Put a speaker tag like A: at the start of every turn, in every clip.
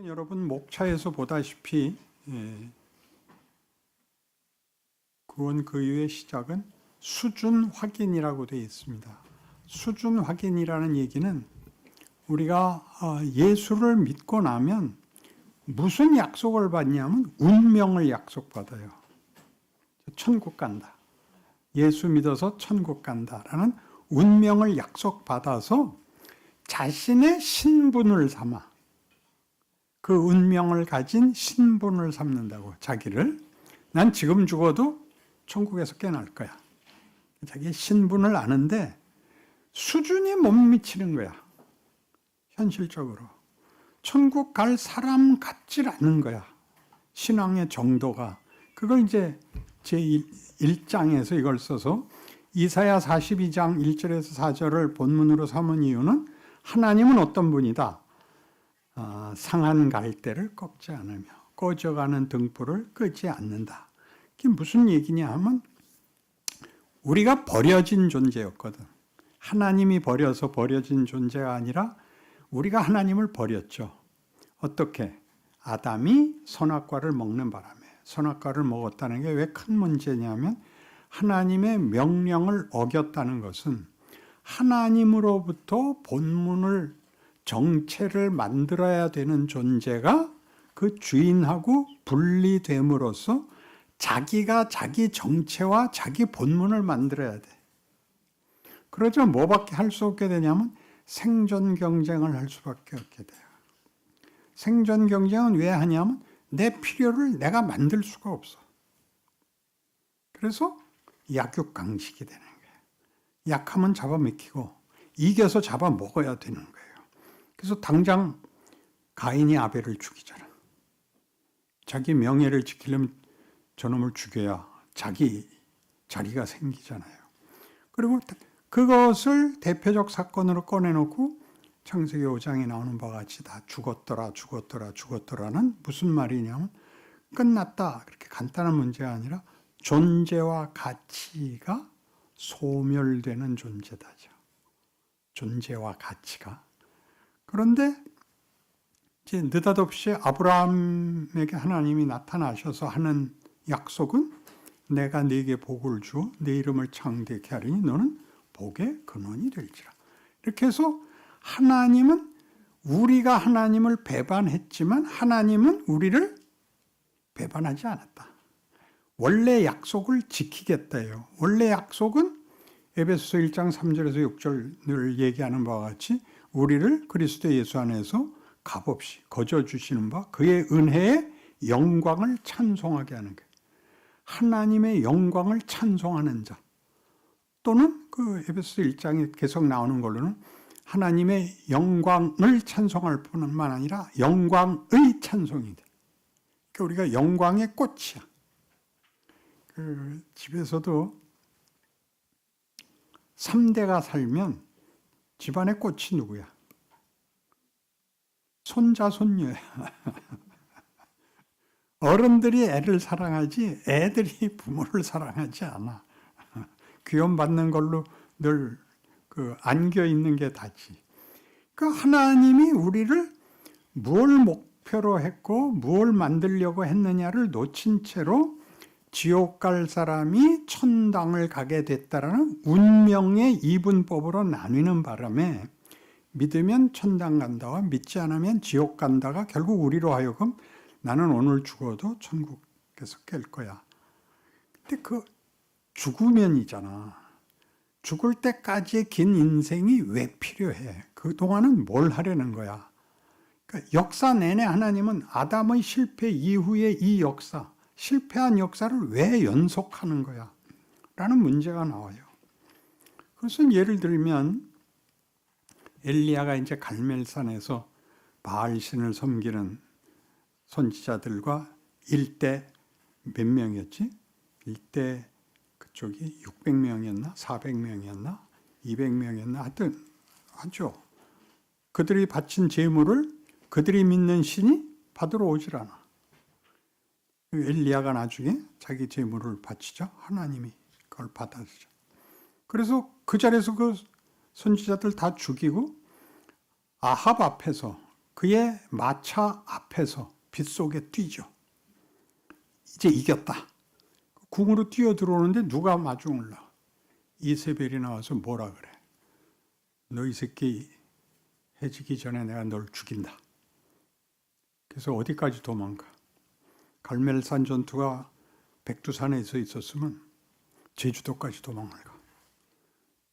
A: 여러분 목차에서 보다시피 구원 그 시작은 수준 확인이라고 되어 있습니다. 수준 확인이라는 얘기는 우리가 예수를 믿고 나면 무슨 약속을 받냐면 운명을 약속받아요. 천국 간다. 예수 믿어서 천국 간다라는 운명을 약속받아서 자신의 신분을 삼아 그 운명을 가진 신분을 삼는다고. 자기를 난 지금 죽어도 천국에서 깨어날 거야. 자기의 신분을 아는데 수준이 못 미치는 거야. 현실적으로 천국 갈 사람 같질 않은 거야. 신앙의 정도가. 그걸 이제 제1장에서 이걸 써서 이사야 42장 1절에서 4절을 본문으로 삼은 이유는 하나님은 어떤 분이다. 상한 갈대를 꺾지 않으며 꺼져가는 등불을 끄지 않는다. 그게 무슨 얘기냐 하면 우리가 버려진 존재였거든. 하나님이 버려서 버려진 존재가 아니라 우리가 하나님을 버렸죠. 어떻게? 아담이 선악과를 먹는 바람에. 선악과를 먹었다는 게 왜 큰 문제냐면 하나님의 명령을 어겼다는 것은 하나님으로부터 본문을 정체를 만들어야 되는 존재가 그 주인하고 분리됨으로써 자기가 자기 정체와 자기 본문을 만들어야 돼. 그러자 뭐밖에 할 수 없게 되냐면 생존 경쟁을 할 수밖에 없게 돼요. 생존 경쟁은 왜 하냐면 내 필요를 내가 만들 수가 없어. 그래서 약육강식이 되는 거예요. 약하면 잡아먹히고 이겨서 잡아먹어야 되는 거예요. 그래서 당장 가인이 아벨을 죽이잖아. 자기 명예를 지키려면 저놈을 죽여야 자기 자리가 생기잖아요. 그리고 그것을 대표적 사건으로 꺼내놓고 창세기 5장에 나오는 바와 같이 다 죽었더라 죽었더라 죽었더라는 무슨 말이냐면 끝났다 그렇게 간단한 문제가 아니라 존재와 가치가 소멸되는 존재다죠. 존재와 가치가. 그런데 이제 느닷없이 아브라함에게 하나님이 나타나셔서 하는 약속은 내가 네게 복을 주어 네 이름을 창대케 하리니 너는 복의 근원이 될지라. 이렇게 해서 하나님은 우리가 하나님을 배반했지만 하나님은 우리를 배반하지 않았다. 원래 약속을 지키겠다예요. 원래 약속은 에베소서 1장 3절에서 6절을 얘기하는 바와 같이 우리를 그리스도 예수 안에서 값없이 거저 주시는 바 그의 은혜의 영광을 찬송하게 하는 거예요. 하나님의 영광을 찬송하는 자 또는 그 에베소서 1장에 계속 나오는 걸로는 하나님의 영광을 찬송할 뿐만 아니라 영광의 찬송이 돼. 그러니까 우리가 영광의 꽃이야. 그 집에서도 3대가 살면 집안의 꽃이 누구야? 손자, 손녀야. 어른들이 애를 사랑하지 애들이 부모를 사랑하지 않아. 귀염받는 걸로 늘 안겨 있는 게 다지. 그 하나님이 우리를 무엇을 목표로 했고 무엇을 만들려고 했느냐를 놓친 채로 지옥 갈 사람이 천당을 가게 됐다라는 운명의 이분법으로 나뉘는 바람에 믿으면 천당 간다와 믿지 않으면 지옥 간다가 결국 우리로 하여금 나는 오늘 죽어도 천국에서 깰 거야. 근데 그 죽으면이잖아. 죽을 때까지의 긴 인생이 왜 필요해? 그동안은 뭘 하려는 거야? 그러니까 역사 내내 하나님은 아담의 실패 이후의 이 역사, 실패한 역사를 왜 연속하는 거야? 라는 문제가 나와요. 그것은 예를 들면 엘리야가 이제 갈멜산에서 바알신을 섬기는 선지자들과 일대 몇 명이었지? 일대 그쪽이 600명이었나? 400명이었나? 200명이었나? 하여튼 하죠. 그들이 바친 제물을 그들이 믿는 신이 받으러 오질 않아. 엘리야가 나중에 자기 제물을 바치죠. 하나님이 그걸 받아주죠. 그래서 그 자리에서 그 선지자들 다 죽이고 아합 앞에서 그의 마차 앞에서 빗속에 뛰죠. 이제 이겼다. 궁으로 뛰어 들어오는데 누가 마중을 놔? 이세벨이 나와서 뭐라 그래? 너 이 새끼 해지기 전에 내가 널 죽인다. 그래서 어디까지 도망가? 갈멜산 전투가 백두산에서 있었으면 제주도까지 도망을 가.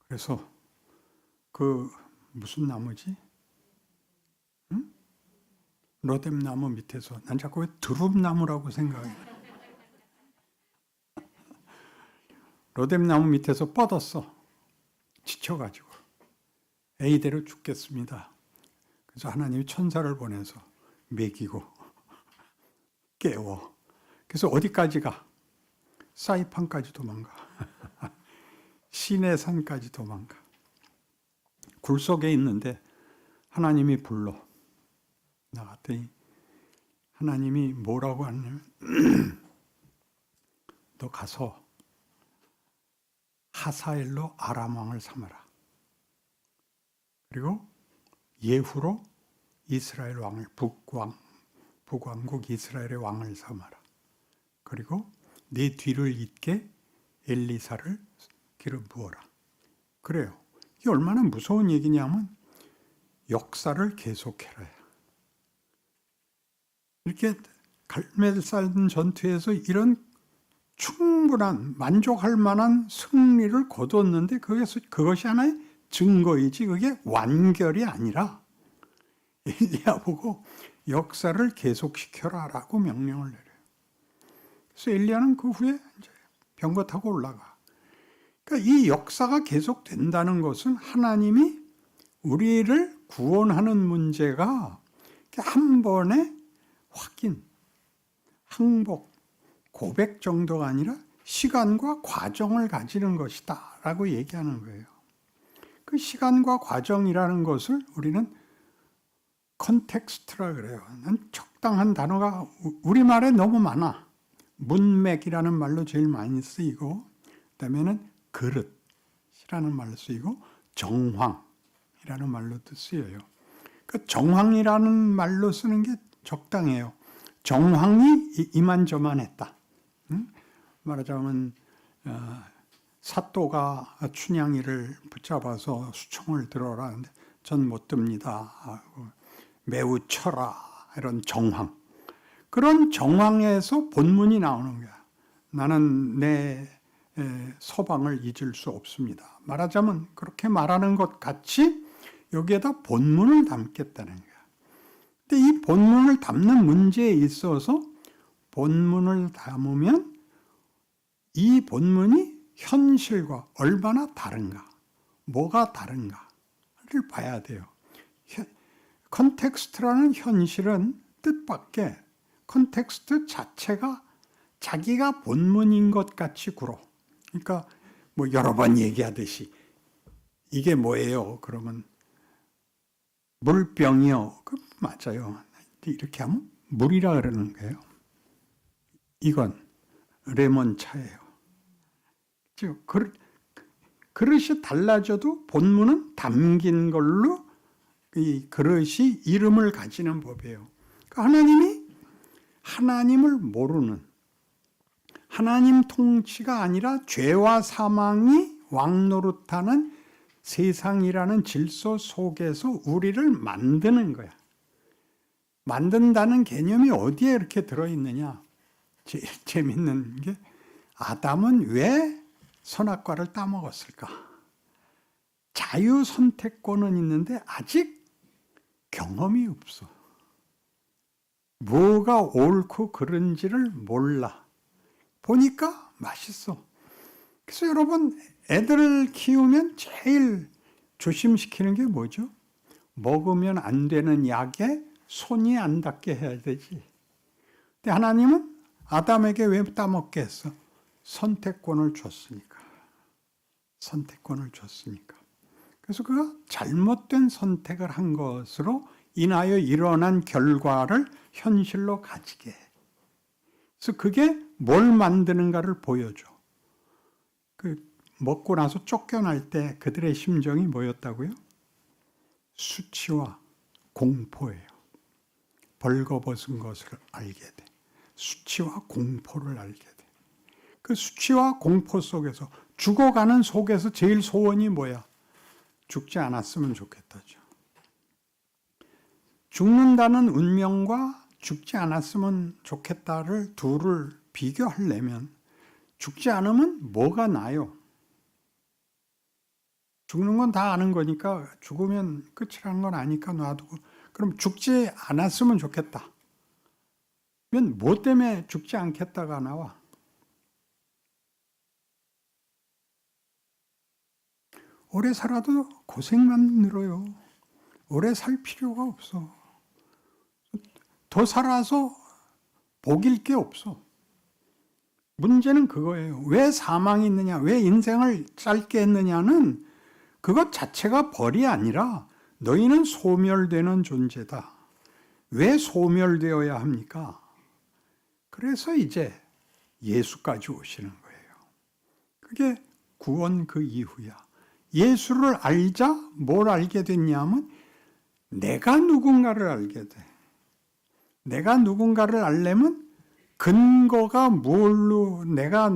A: 그래서 그 무슨 나무지? 응? 로뎀나무 밑에서, 난 자꾸 왜 드룹나무라고 생각해. 로뎀나무 밑에서 뻗었어. 지쳐가지고. A대로 죽겠습니다. 그래서 하나님이 천사를 보내서 먹이고 깨워. 그래서 어디까지 가? 사이판까지 도망가. 시내산까지 도망가. 굴 속에 있는데 하나님이 불러. 나갔더니 하나님이 뭐라고 하냐면 너 가서 하사엘로 아람 왕을 삼아라. 그리고 예후로 이스라엘 왕을 북왕국 이스라엘의 왕을 삼아라. 그리고 네 뒤를 잇게 엘리사를 기름 부어라. 그래요. 이게 얼마나 무서운 얘기냐면 역사를 계속해라. 이렇게 갈멜산 전투에서 이런 충분한 만족할 만한 승리를 거두었는데 그것이 하나의 증거이지 그게 완결이 아니라 엘리야 보고 역사를 계속시켜라라고 명령을 내려요. 그래서 엘리야는 그 후에 이제 병거 타고 올라가. 그러니까 이 역사가 계속된다는 것은 하나님이 우리를 구원하는 문제가 한 번에 확인, 항복, 고백 정도가 아니라 시간과 과정을 가지는 것이다 라고 얘기하는 거예요. 그 시간과 과정이라는 것을 우리는 컨텍스트라 그래요. 적당한 단어가 우리말에 너무 많아. 문맥이라는 말로 제일 많이 쓰이고, 그다음에는 그릇이라는 말로 쓰이고, 정황이라는 말로도 쓰여요. 그 정황이라는 말로 쓰는 게 적당해요. 정황이 이만저만했다. 말하자면 사또가 춘향이를 붙잡아서 수청을 들어라 하는데 전 못 듭니다. 매우 쳐라. 이런 정황. 그런 정황에서 본문이 나오는 거야. 나는 내 서방을 잊을 수 없습니다. 말하자면 그렇게 말하는 것 같이 여기에다 본문을 담겠다는 거야. 근데 이 본문을 담는 문제에 있어서 본문을 담으면 이 본문이 현실과 얼마나 다른가, 뭐가 다른가를 봐야 돼요. 컨텍스트라는 현실은 뜻밖의 컨텍스트 자체가 자기가 본문인 것 같이 굴어. 그러니까 뭐 여러 번 얘기하듯이 이게 뭐예요? 그러면 물병이요. 그 맞아요. 이렇게 하면 물이라 그러는 거예요. 이건 레몬차예요. 그릇이 달라져도 본문은 담긴 걸로 이 그릇이 이름을 가지는 법이에요. 그러니까 하나님이 하나님을 모르는 하나님 통치가 아니라 죄와 사망이 왕노릇하는 세상이라는 질서 속에서 우리를 만드는 거야. 만든다는 개념이 어디에 이렇게 들어있느냐? 제일 재밌는 게 아담은 왜 선악과를 따먹었을까? 자유 선택권은 있는데 아직 경험이 없어. 뭐가 옳고 그른지를 몰라. 보니까 맛있어. 그래서 여러분 애들을 키우면 제일 조심시키는 게 뭐죠? 먹으면 안 되는 약에 손이 안 닿게 해야 되지. 근데 하나님은 아담에게 왜 따먹게 했어? 선택권을 줬으니까. 선택권을 줬으니까. 그래서 그가 잘못된 선택을 한 것으로 인하여 일어난 결과를 현실로 가지게 해. 그래서 그게 뭘 만드는가를 보여줘. 먹고 나서 쫓겨날 때 그들의 심정이 뭐였다고요? 수치와 공포예요. 벌거벗은 것을 알게 돼. 수치와 공포를 알게 돼. 그 수치와 공포 속에서, 죽어가는 속에서 제일 소원이 뭐야? 죽지 않았으면 좋겠다죠. 죽는다는 운명과 죽지 않았으면 좋겠다를 둘을 비교하려면 죽지 않으면 뭐가 나요? 죽는 건 다 아는 거니까, 죽으면 끝이라는 건 아니까 놔두고, 그럼 죽지 않았으면 좋겠다. 그러면 뭐 때문에 죽지 않겠다가 나와? 오래 살아도 고생만 늘어요. 오래 살 필요가 없어. 더 살아서 복일 게 없어. 문제는 그거예요. 왜 사망이 있느냐, 왜 인생을 짧게 했느냐는 그것 자체가 벌이 아니라 너희는 소멸되는 존재다. 왜 소멸되어야 합니까? 그래서 이제 예수까지 오시는 거예요. 그게 구원 그 이후야. 예수를 알자 뭘 알게 됐냐면 내가 누군가를 알게 돼. 내가 누군가를 알려면 근거가 뭘로 내가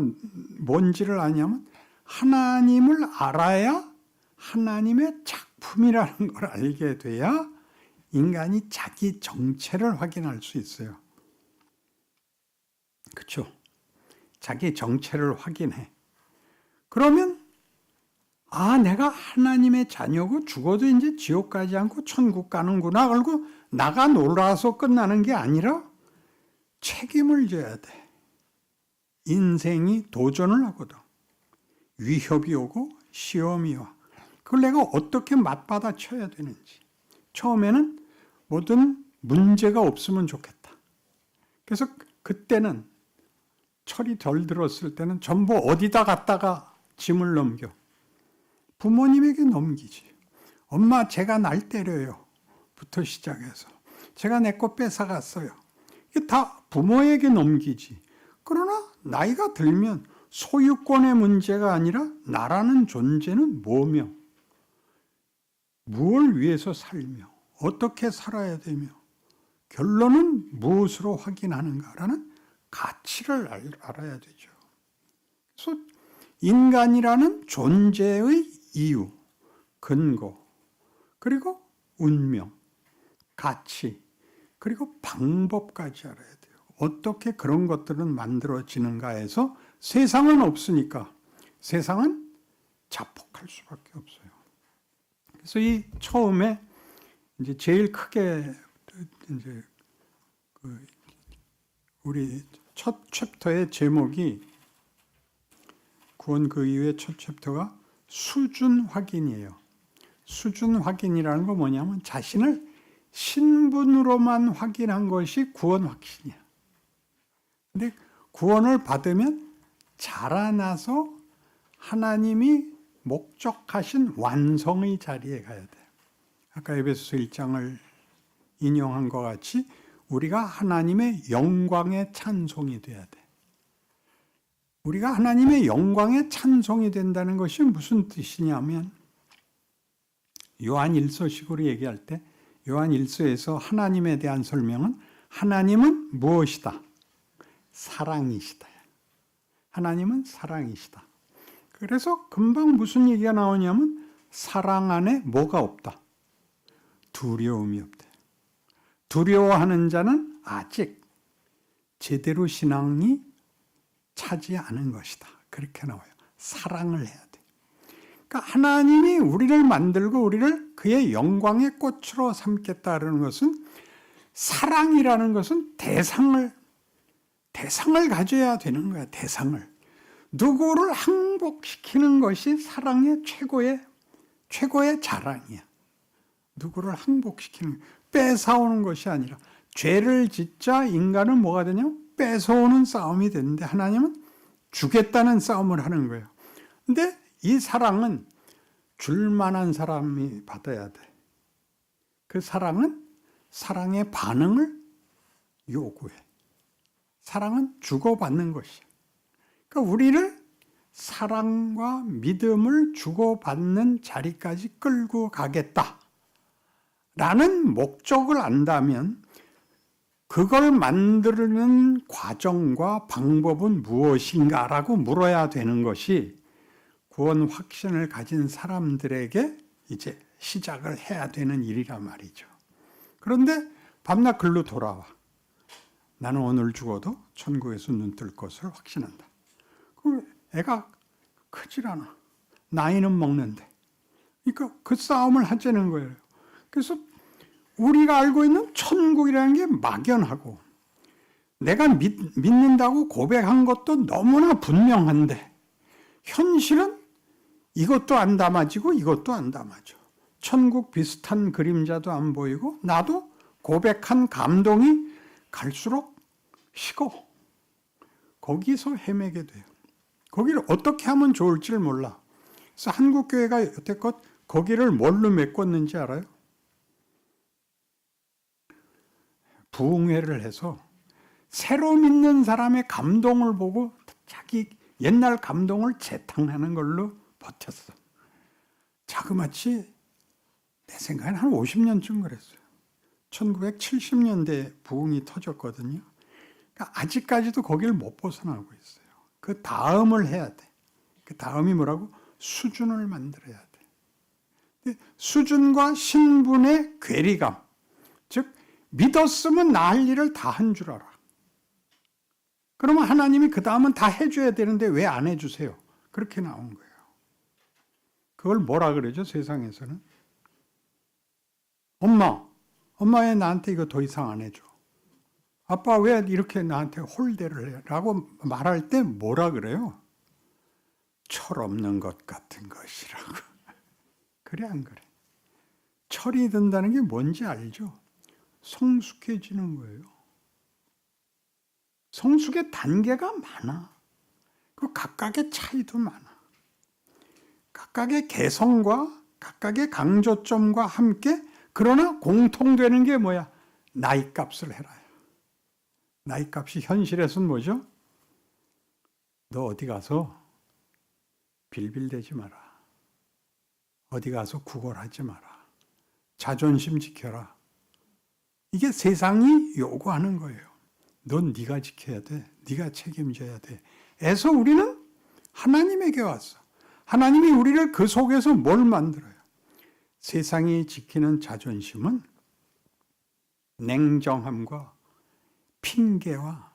A: 뭔지를 아냐면 하나님을 알아야 하나님의 작품이라는 걸 알게 돼야 인간이 자기 정체를 확인할 수 있어요. 그렇죠? 자기 정체를 확인해. 그러면 내가 하나님의 자녀고 죽어도 이제 지옥 가지 않고 천국 가는구나. 그리고 나가 놀아서 끝나는 게 아니라 책임을 져야 돼. 인생이 도전을 하거든. 위협이 오고 시험이 와. 그걸 내가 어떻게 맞받아 쳐야 되는지. 처음에는 뭐든 문제가 없으면 좋겠다. 그래서 그때는 철이 덜 들었을 때는 전부 어디다 갖다가 짐을 넘겨. 부모님에게 넘기지. 엄마, 제가 날 때려요. 부터 시작해서. 제가 내 거 뺏어갔어요. 이게 다 부모에게 넘기지. 그러나 나이가 들면 소유권의 문제가 아니라 나라는 존재는 뭐며, 무엇을 위해서 살며, 어떻게 살아야 되며, 결론은 무엇으로 확인하는가라는 가치를 알아야 되죠. 그래서 인간이라는 존재의 이유, 근거, 그리고 운명, 가치, 그리고 방법까지 알아야 돼요. 어떻게 그런 것들은 만들어지는가 해서 세상은 없으니까 세상은 자폭할 수밖에 없어요. 그래서 이 처음에 이제 제일 크게 이제 우리 첫 챕터의 제목이 구원 그 이후의 첫 챕터가 수준 확인이에요. 수준 확인이라는 건 뭐냐면 자신을 신분으로만 확인한 것이 구원 확신이야. 근데 구원을 받으면 자라나서 하나님이 목적하신 완성의 자리에 가야 돼. 아까 에베소서 1장을 인용한 것 같이 우리가 하나님의 영광의 찬송이 돼야 돼. 우리가 하나님의 영광의 찬송이 된다는 것이 무슨 뜻이냐면 요한 1서식으로 얘기할 때 요한 1서에서 하나님에 대한 설명은 하나님은 무엇이다? 사랑이시다. 하나님은 사랑이시다. 그래서 금방 무슨 얘기가 나오냐면 사랑 안에 뭐가 없다? 두려움이 없다. 두려워하는 자는 아직 제대로 신앙이 차지 않은 것이다. 그렇게 나와요. 사랑을 해야 돼. 그러니까 하나님이 우리를 만들고 우리를 그의 영광의 꽃으로 삼겠다는 것은 사랑이라는 것은 대상을 가져야 되는 거야. 대상을. 누구를 항복시키는 것이 사랑의 최고의 자랑이야. 누구를 항복시키는, 뺏어오는 것이 아니라 죄를 짓자 인간은 뭐가 되냐면 뺏어오는 싸움이 되는데 하나님은 주겠다는 싸움을 하는 거예요. 근데 이 사랑은 줄 만한 사람이 받아야 돼. 그 사랑은 사랑의 반응을 요구해. 사랑은 주고받는 것이야. 그러니까 우리를 사랑과 믿음을 주고받는 자리까지 끌고 가겠다 라는 목적을 안다면 그걸 만드는 과정과 방법은 무엇인가라고 물어야 되는 것이 구원 확신을 가진 사람들에게 이제 시작을 해야 되는 일이란 말이죠. 그런데 밤낮 글로 돌아와. 나는 오늘 죽어도 천국에서 눈 뜰 것을 확신한다. 그 애가 크질 않아. 나이는 먹는데. 그러니까 그 싸움을 하자는 거예요. 그래서 우리가 알고 있는 천국이라는 게 막연하고 내가 믿는다고 고백한 것도 너무나 분명한데 현실은 이것도 안 담아지고 이것도 안 담아져. 천국 비슷한 그림자도 안 보이고 나도 고백한 감동이 갈수록 식어. 거기서 헤매게 돼요. 거기를 어떻게 하면 좋을지를 몰라. 그래서 한국교회가 여태껏 거기를 뭘로 메꿨는지 알아요? 부흥회를 해서 새로 믿는 사람의 감동을 보고 자기 옛날 감동을 재탕하는 걸로 버텼어. 자그마치 내 생각엔 한 50년쯤 그랬어요. 1970년대 부흥이 터졌거든요. 그러니까 아직까지도 거기를 못 벗어나고 있어요. 그 다음을 해야 돼. 그 다음이 뭐라고? 수준을 만들어야 돼. 수준과 신분의 괴리감, 즉 믿었으면 나 할 일을 다 한 줄 알아. 그러면 하나님이 그 다음은 다 해줘야 되는데 왜 안 해주세요? 그렇게 나온 거예요. 그걸 뭐라 그러죠? 세상에서는. 엄마 왜 나한테 이거 더 이상 안 해줘? 아빠 왜 이렇게 나한테 홀대를 해? 라고 말할 때 뭐라 그래요? 철없는 것 같은 것이라고. 그래 안 그래? 철이 든다는 게 뭔지 알죠? 성숙해지는 거예요. 성숙의 단계가 많아. 그 각각의 차이도 많아. 각각의 개성과 각각의 강조점과 함께 그러나 공통되는 게 뭐야? 나이값을 해라. 나이값이 현실에서는 뭐죠? 너 어디 가서 빌빌대지 마라. 어디 가서 구걸하지 마라. 자존심 지켜라. 이게 세상이 요구하는 거예요. 넌 네가 지켜야 돼. 네가 책임져야 돼. 에서 우리는 하나님에게 왔어. 하나님이 우리를 그 속에서 뭘 만들어요? 세상이 지키는 자존심은 냉정함과 핑계와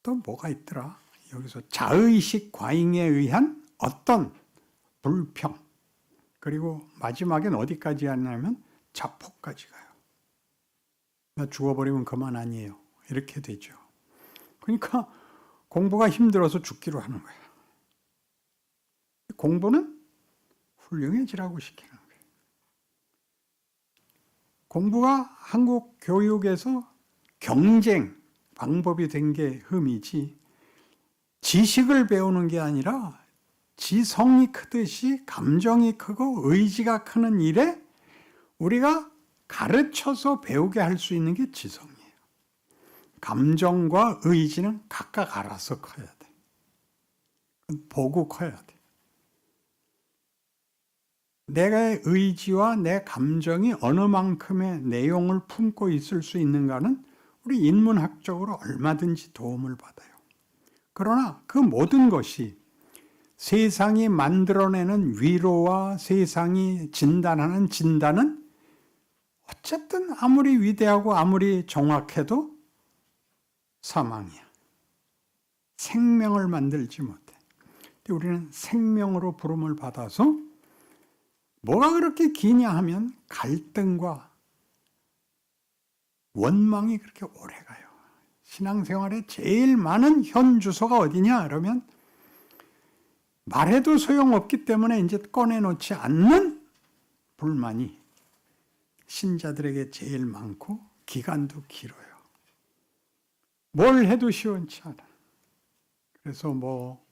A: 또 뭐가 있더라? 여기서 자의식 과잉에 의한 어떤 불평, 그리고 마지막엔 어디까지 하냐면 자포까지 가요. 나 죽어버리면 그만 아니에요. 이렇게 되죠. 그러니까 공부가 힘들어서 죽기로 하는 거야. 공부는 훌륭해지라고 시키는 거예요. 공부가 한국 교육에서 경쟁 방법이 된 게 흠이지, 지식을 배우는 게 아니라 지성이 크듯이 감정이 크고 의지가 크는 일에 우리가 가르쳐서 배우게 할 수 있는 게 지성이에요. 감정과 의지는 각각 알아서 커야 돼. 보고 커야 돼. 내 의지와 내 감정이 어느 만큼의 내용을 품고 있을 수 있는가는 우리 인문학적으로 얼마든지 도움을 받아요. 그러나 그 모든 것이 세상이 만들어내는 위로와 세상이 진단하는 진단은 어쨌든 아무리 위대하고 아무리 정확해도 사망이야. 생명을 만들지 못해. 근데 우리는 생명으로 부름을 받아서 뭐가 그렇게 기냐 하면 갈등과 원망이 그렇게 오래 가요. 신앙생활에 제일 많은 현 주소가 어디냐 그러면 말해도 소용없기 때문에 이제 꺼내놓지 않는 불만이 신자들에게 제일 많고 기간도 길어요. 뭘 해도 시원치 않아. 그래서 뭐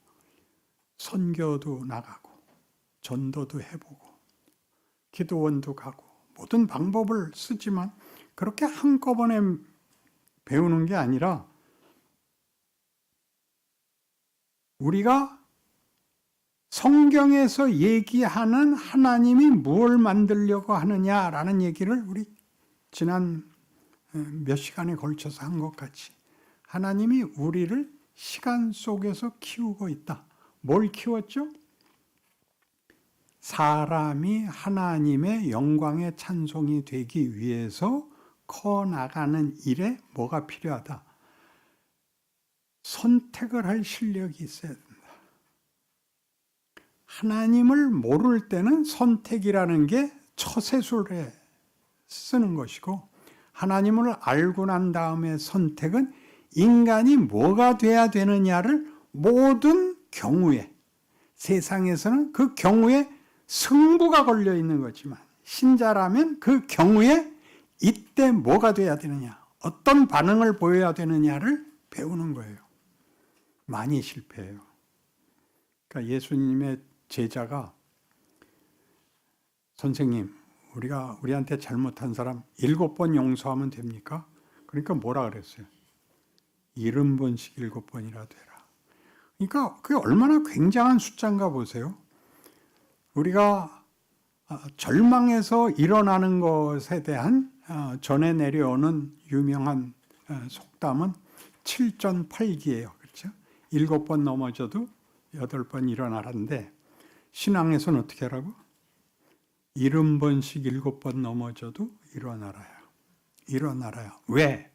A: 선교도 나가고 전도도 해보고 기도원도 가고 모든 방법을 쓰지만 그렇게 한꺼번에 배우는 게 아니라 우리가 성경에서 얘기하는 하나님이 무엇을 만들려고 하느냐라는 얘기를 우리 지난 몇 시간에 걸쳐서 한 것 같이 하나님이 우리를 시간 속에서 키우고 있다. 뭘 키웠죠? 사람이 하나님의 영광의 찬송이 되기 위해서 커나가는 일에 뭐가 필요하다? 선택을 할 실력이 있어야 된다. 하나님을 모를 때는 선택이라는 게 처세술에 쓰는 것이고, 하나님을 알고 난 다음에 선택은 인간이 뭐가 돼야 되느냐를 모든 경우에, 세상에서는 그 경우에 승부가 걸려 있는 거지만, 신자라면 그 경우에 이때 뭐가 돼야 되느냐, 어떤 반응을 보여야 되느냐를 배우는 거예요. 많이 실패해요. 그러니까 예수님의 제자가 선생님, 우리한테 잘못한 사람 7번 용서하면 됩니까? 그러니까 뭐라 그랬어요? 70번씩 7번이라 되라. 그러니까 그게 얼마나 굉장한 숫자인가 보세요. 우리가 절망에서 일어나는 것에 대한 전해 내려오는 유명한 속담은 7전8기예요. 그렇죠? 7번 넘어져도 8번 일어나라는데, 신앙에서는 어떻게 하라고? 70번씩 7번 넘어져도 일어나라요. 왜?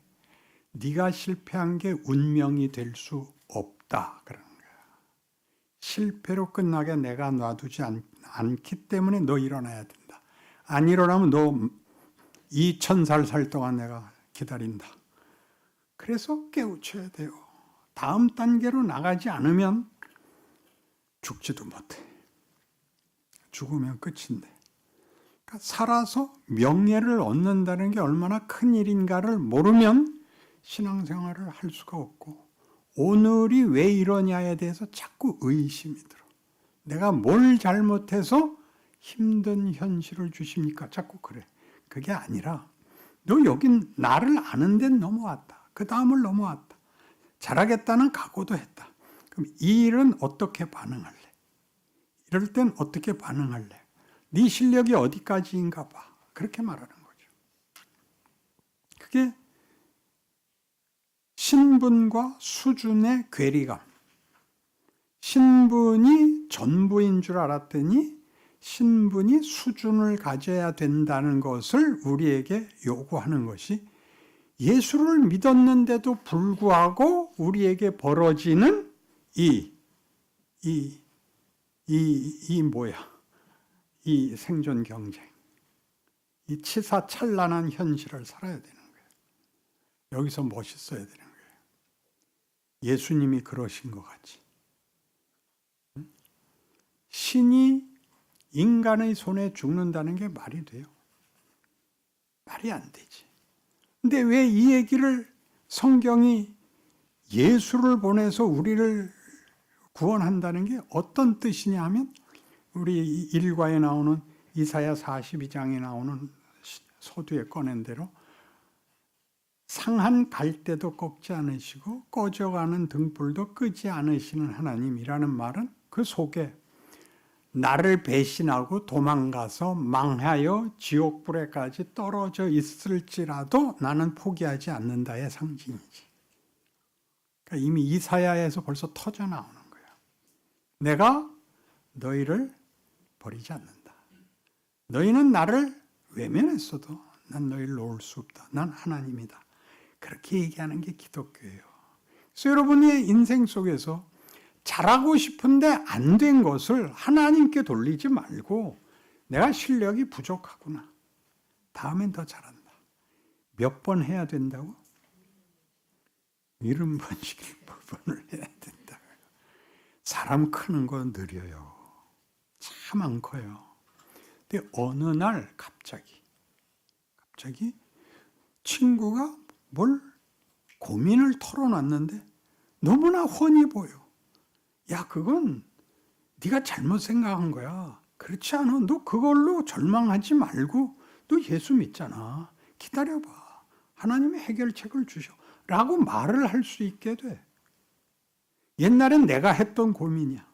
A: 네가 실패한 게 운명이 될 수 없다. 그러는 거야. 실패로 끝나게 내가 놔두지 않기 때문에 너 일어나야 된다. 안 일어나면 너 2000살 살 동안 내가 기다린다. 그래서 깨우쳐야 돼요. 다음 단계로 나가지 않으면 죽지도 못해. 죽으면 끝인데. 그러니까 살아서 명예를 얻는다는 게 얼마나 큰 일인가를 모르면 신앙생활을 할 수가 없고, 오늘이 왜 이러냐에 대해서 자꾸 의심이 들어. 내가 뭘 잘못해서 힘든 현실을 주십니까? 자꾸 그래. 그게 아니라 너 여긴 나를 아는 데는 넘어왔다. 그 다음을 넘어왔다. 잘하겠다는 각오도 했다. 그럼 이 일은 어떻게 반응할래? 이럴 땐 어떻게 반응할래? 네 실력이 어디까지인가 봐. 그렇게 말하는 거죠. 그게 신분과 수준의 괴리감. 신분이 전부인 줄 알았더니 신분이 수준을 가져야 된다는 것을 우리에게 요구하는 것이, 예수를 믿었는데도 불구하고 우리에게 벌어지는 이 생존 경쟁, 이 치사찬란한 현실을 살아야 되는 거예요. 여기서 멋있어야 되는 거예요. 예수님이 그러신 것 같이. 신이 인간의 손에 죽는다는 게 말이 돼요? 말이 안 되지. 근데 왜 이 얘기를 성경이 예수를 보내서 우리를 구원한다는 게 어떤 뜻이냐 하면, 우리 일과에 나오는 이사야 42장에 나오는 서두에 꺼낸 대로, 상한 갈대도 꺾지 않으시고 꺼져가는 등불도 끄지 않으시는 하나님이라는 말은, 그 속에 나를 배신하고 도망가서 망하여 지옥불에까지 떨어져 있을지라도 나는 포기하지 않는다의 상징이지. 그러니까 이미 이사야에서 벌써 터져 나오는 거야. 내가 너희를 버리지 않는다. 너희는 나를 외면했어도 난 너희를 놓을 수 없다. 난 하나님이다. 그렇게 얘기하는 게 기독교예요. 그래서 여러분의 인생 속에서 잘하고 싶은데 안 된 것을 하나님께 돌리지 말고, 내가 실력이 부족하구나. 다음엔 더 잘한다. 몇 번 해야 된다고? 70번씩 7번을 해야 된다. 사람 크는 건 느려요. 참 안 커요. 근데 어느 날 갑자기 친구가 뭘 고민을 털어놨는데 너무나 훤히 보여. 야, 그건 네가 잘못 생각한 거야. 그렇지 않아. 너 그걸로 절망하지 말고 너 예수 믿잖아. 기다려봐. 하나님이 해결책을 주셔. 라고 말을 할 수 있게 돼. 옛날엔 내가 했던 고민이야.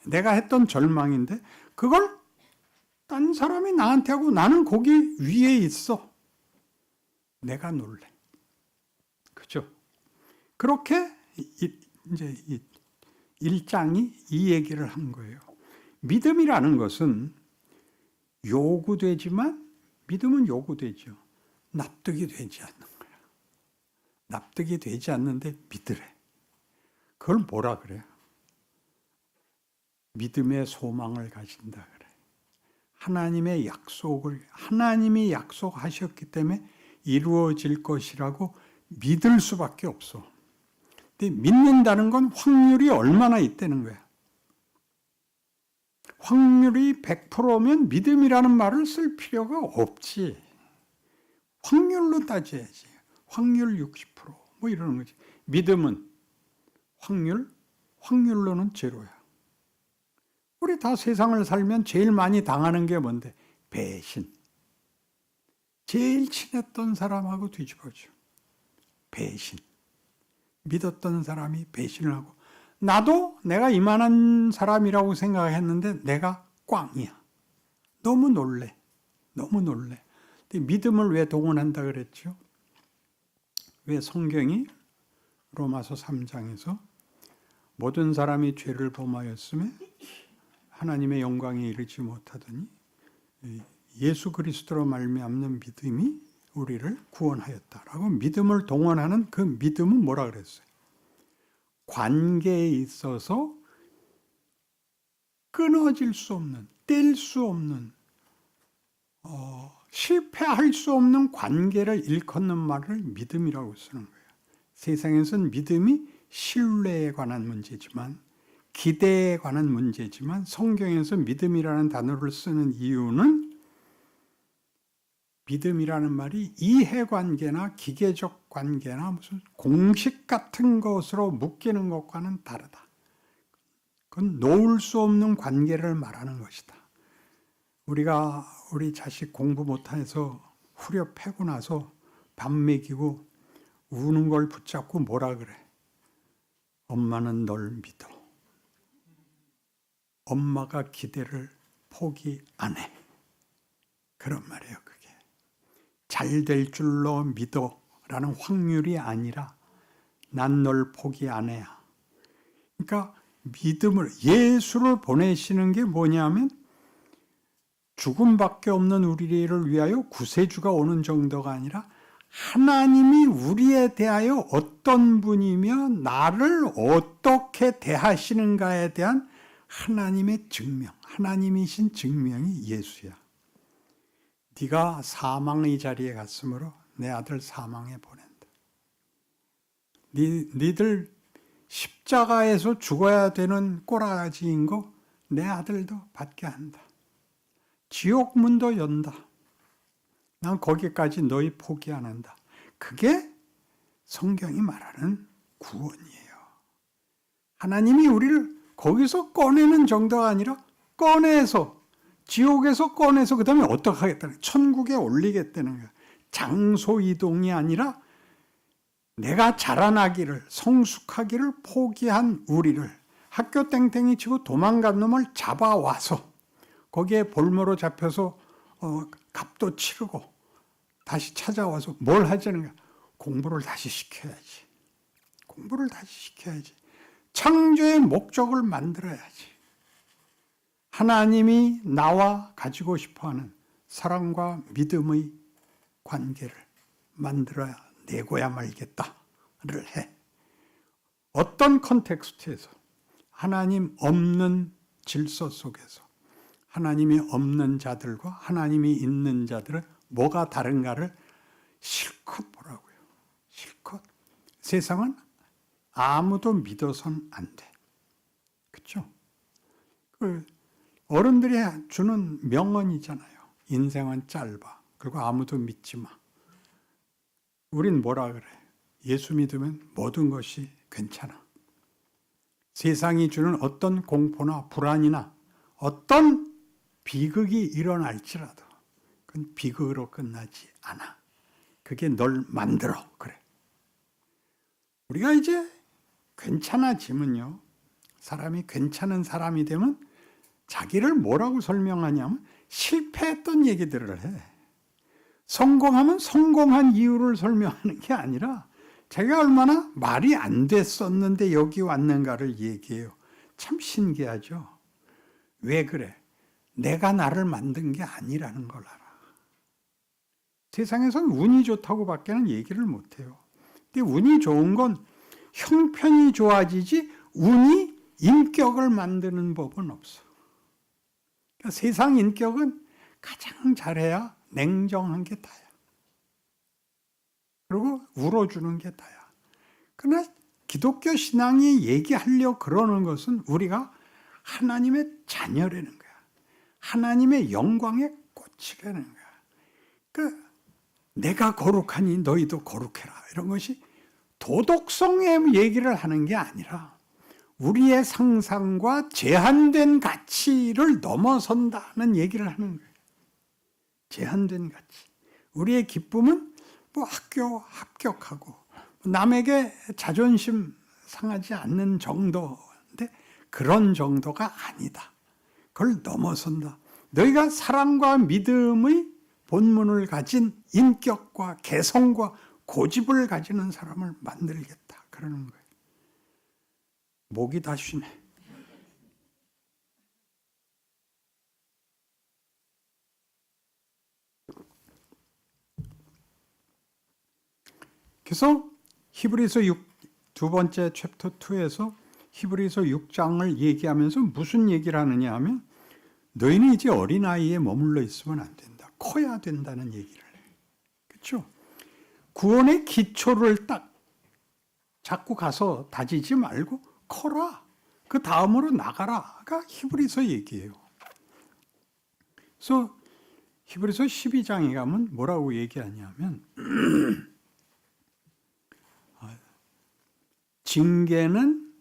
A: 내가 했던 절망인데 그걸 딴 사람이 나한테 하고 나는 거기 위에 있어. 내가 놀래. 그죠? 그렇게 이제 1장이 이 얘기를 한 거예요. 믿음이라는 것은 요구되지만, 믿음은 요구되죠. 납득이 되지 않는 거야. 납득이 되지 않는데 믿으래. 그걸 뭐라 그래요? 믿음의 소망을 가진다 그래. 하나님의 약속을, 하나님이 약속하셨기 때문에 이루어질 것이라고 믿을 수밖에 없어. 근데 믿는다는 건 확률이 얼마나 있다는 거야. 확률이 100%면 믿음이라는 말을 쓸 필요가 없지. 확률로 따져야지. 확률 60%, 뭐 이러는 거지. 믿음은 확률로는 제로야. 우리 다 세상을 살면 제일 많이 당하는 게 뭔데? 배신. 제일 친했던 사람하고 뒤집어져. 배신. 믿었던 사람이 배신을 하고, 나도 내가 이만한 사람이라고 생각했는데 내가 꽝이야. 너무 놀래. 너무 놀래. 근데 믿음을 왜 동원한다 그랬죠? 왜 성경이 로마서 3장에서 모든 사람이 죄를 범하였음에 하나님의 영광에 이르지 못하더니 예수 그리스도로 말미암는 믿음이 우리를 구원하였다라고 믿음을 동원하는 그 믿음은 뭐라 그랬어요? 관계에 있어서 끊어질 수 없는, 뗄 수 없는, 실패할 수 없는 관계를 일컫는 말을 믿음이라고 쓰는 거예요. 세상에서는 믿음이 신뢰에 관한 문제지만, 기대에 관한 문제지만, 성경에서 믿음이라는 단어를 쓰는 이유는 믿음이라는 말이 이해관계나 기계적 관계나 무슨 공식 같은 것으로 묶이는 것과는 다르다. 그건 놓을 수 없는 관계를 말하는 것이다. 우리가 우리 자식 공부 못해서 후려 패고 나서 밥 먹이고 우는 걸 붙잡고 뭐라 그래? 엄마는 널 믿어. 엄마가 기대를 포기 안 해. 그런 말이에요, 그게. 잘 될 줄로 믿어 라는 확률이 아니라 난 널 포기 안 해야. 그러니까 믿음을, 예수를 보내시는 게 뭐냐면 죽음밖에 없는 우리를 위하여 구세주가 오는 정도가 아니라 하나님이 우리에 대하여 어떤 분이며 나를 어떻게 대하시는가에 대한 하나님의 증명, 하나님이신 증명이 예수야. 네가 사망의 자리에 갔으므로 내 아들 사망에 보낸다. 니들 십자가에서 죽어야 되는 꼬라지인 거 내 아들도 받게 한다. 지옥 문도 연다. 난 거기까지 너희 포기 안 한다. 그게 성경이 말하는 구원이에요. 하나님이 우리를 거기서 꺼내는 정도가 아니라 꺼내서, 지옥에서 꺼내서 그 다음에 어떻게 하겠다는 거야? 천국에 올리겠다는 거야. 장소 이동이 아니라 내가 자라나기를, 성숙하기를 포기한 우리를 학교 땡땡이 치고 도망간 놈을 잡아와서 거기에 볼모로 잡혀서 값도 치르고 다시 찾아와서 뭘 하자는 거야? 공부를 다시 시켜야지. 공부를 다시 시켜야지. 창조의 목적을 만들어야지. 하나님이 나와 가지고 싶어하는 사랑과 믿음의 관계를 만들어야 내고야 말겠다를 해. 어떤 컨텍스트에서 하나님 없는 질서 속에서 하나님이 없는 자들과 하나님이 있는 자들은 뭐가 다른가를 실컷 보라고요. 실컷. 세상은 아무도 믿어서는 안 돼. 그렇죠? 어른들이 주는 명언이잖아요. 인생은 짧아. 그리고 아무도 믿지 마. 우린 뭐라 그래? 예수 믿으면 모든 것이 괜찮아. 세상이 주는 어떤 공포나 불안이나 어떤 비극이 일어날지라도 그건 비극으로 끝나지 않아. 그게 널 만들어. 그래. 우리가 이제 괜찮아지면요. 사람이 괜찮은 사람이 되면 자기를 뭐라고 설명하냐면 실패했던 얘기들을 해. 성공하면 성공한 이유를 설명하는 게 아니라 자기가 얼마나 말이 안 됐었는데 여기 왔는가를 얘기해요. 참 신기하죠. 왜 그래? 내가 나를 만든 게 아니라는 걸 알아. 세상에선 운이 좋다고 밖에는 얘기를 못해요. 근데 운이 좋은 건 형편이 좋아지지 운이 인격을 만드는 법은 없어. 그러니까 세상 인격은 가장 잘해야 냉정한 게 다야. 그리고 울어주는 게 다야. 그러나 기독교 신앙이 얘기하려고 그러는 것은 우리가 하나님의 자녀라는 거야. 하나님의 영광에 꽂히라는 거야. 그러니까 내가 거룩하니 너희도 거룩해라. 이런 것이 도덕성의 얘기를 하는 게 아니라 우리의 상상과 제한된 가치를 넘어선다는 얘기를 하는 거예요. 제한된 가치. 우리의 기쁨은 뭐 학교 합격하고 남에게 자존심 상하지 않는 정도인데 그런 정도가 아니다. 그걸 넘어선다. 너희가 사랑과 믿음의 본문을 가진 인격과 개성과 고집을 가지는 사람을 만들겠다. 그러는 거예요. 목이 다 쉬네. 그래서 히브리서 2 번째 챕터 2에서 히브리서 6장을 얘기하면서 무슨 얘기를 하느냐 하면 너희는 이제 어린아이에 머물러 있으면 안 된다. 커야 된다는 얘기를 해요. 그렇죠? 구원의 기초를 딱 자꾸 가서 다지지 말고 커라. 그 다음으로 나가라가 히브리서 얘기예요. 그래서 히브리서 12장에 가면 뭐라고 얘기하냐면 징계는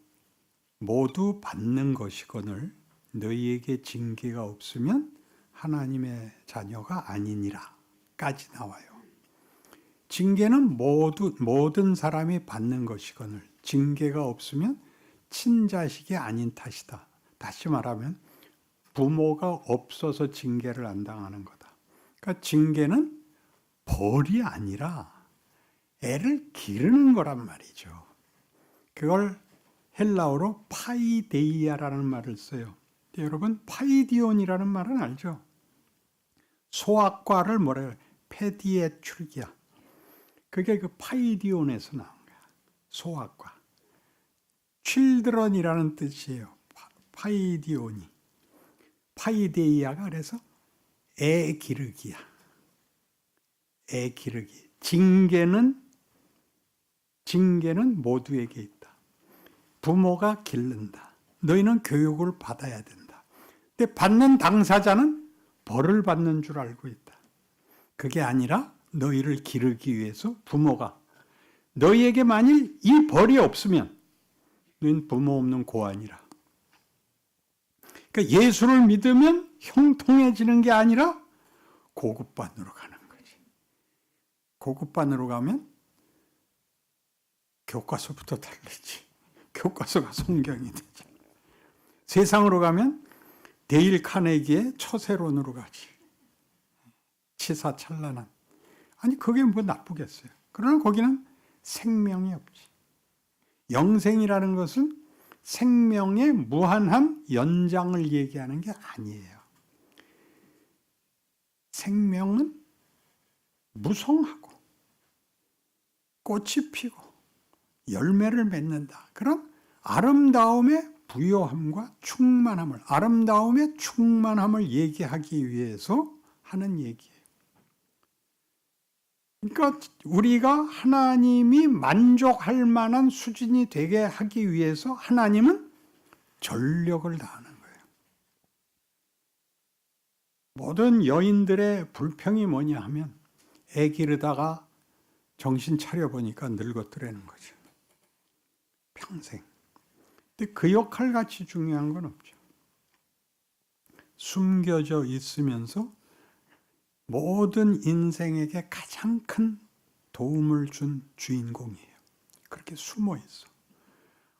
A: 모두 받는 것이거늘 너희에게 징계가 없으면 하나님의 자녀가 아니니라 까지 나와요. 징계는 모든 사람이 받는 것이거늘 징계가 없으면 친자식이 아닌 탓이다. 다시 말하면 부모가 없어서 징계를 안 당하는 거다. 그러니까 징계는 벌이 아니라 애를 기르는 거란 말이죠. 그걸 헬라어로 파이데이아라는 말을 써요. 여러분 파이디온이라는 말은 알죠? 소아과를 뭐라 해요? 페디에트리기아. 그게 그 파이디온에서 나온 거야. 소아과. children이라는 뜻이에요. 파이디온이. 파이데이아가 그래서 애 기르기야. 애 기르기. 징계는 모두에게 있다. 부모가 기른다. 너희는 교육을 받아야 된다. 근데 받는 당사자는 벌을 받는 줄 알고 있다. 그게 아니라 너희를 기르기 위해서 부모가 너희에게 만일 이 벌이 없으면 너희는 부모 없는 고아니라. 그러니까 예수를 믿으면 형통해지는 게 아니라 고급반으로 가는 거지. 고급반으로 가면 교과서부터 다르지. 교과서가 성경이 되지. 세상으로 가면 데일 카네기의 처세론으로 가지. 치사찬란한. 아니 그게 뭐 나쁘겠어요. 그러나 거기는 생명이 없지. 영생이라는 것은 생명의 무한한 연장을 얘기하는 게 아니에요. 생명은 무성하고 꽃이 피고 열매를 맺는다. 그럼 아름다움의 부요함과 충만함을, 아름다움의 충만함을 얘기하기 위해서 하는 얘기예요. 그러니까 우리가 하나님이 만족할 만한 수준이 되게 하기 위해서 하나님은 전력을 다하는 거예요. 모든 여인들의 불평이 뭐냐 하면 애 기르다가 정신 차려보니까 늙었더라는 거죠. 평생. 근데 그 역할같이 중요한 건 없죠. 숨겨져 있으면서 모든 인생에게 가장 큰 도움을 준 주인공이에요. 그렇게 숨어 있어.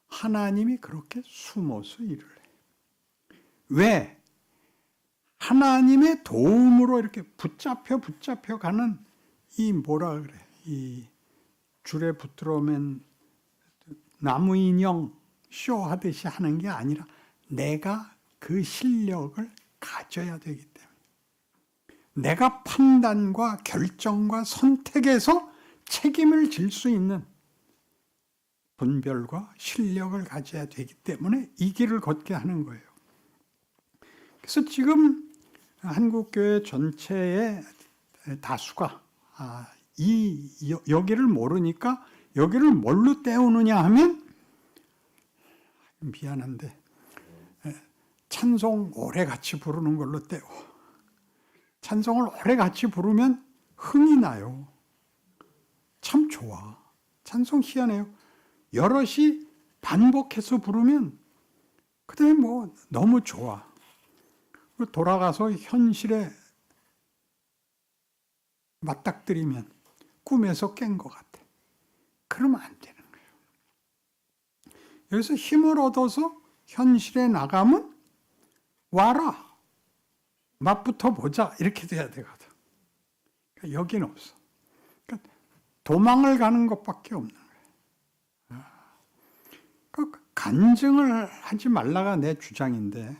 A: 하나님이 그렇게 숨어서 일을 해요. 왜? 하나님의 도움으로 이렇게 붙잡혀 가는 이 뭐라 그래? 이 줄에 붙들어 맨 나무 인형 쇼하듯이 하는 게 아니라 내가 그 실력을 가져야 되기 때문에 내가 판단과 결정과 선택에서 책임을 질 수 있는 분별과 실력을 가져야 되기 때문에 이 길을 걷게 하는 거예요. 그래서 지금 한국교회 전체의 다수가 여기를 모르니까 여기를 뭘로 때우느냐 하면 미안한데 찬송 오래 같이 부르는 걸로 때워. 찬송을 오래 같이 부르면 흥이 나요. 참 좋아. 찬송 희한해요. 여럿이 반복해서 부르면 그다음에 뭐 너무 좋아. 돌아가서 현실에 맞닥뜨리면 꿈에서 깬 것 같아. 그러면 안 되는 거예요. 여기서 힘을 얻어서 현실에 나가면 와라. 맛부터 보자. 이렇게 돼야 되거든. 그러니까 여기는 없어. 그러니까 도망을 가는 것밖에 없는 거예요. 그러니까 간증을 하지 말라가 내 주장인데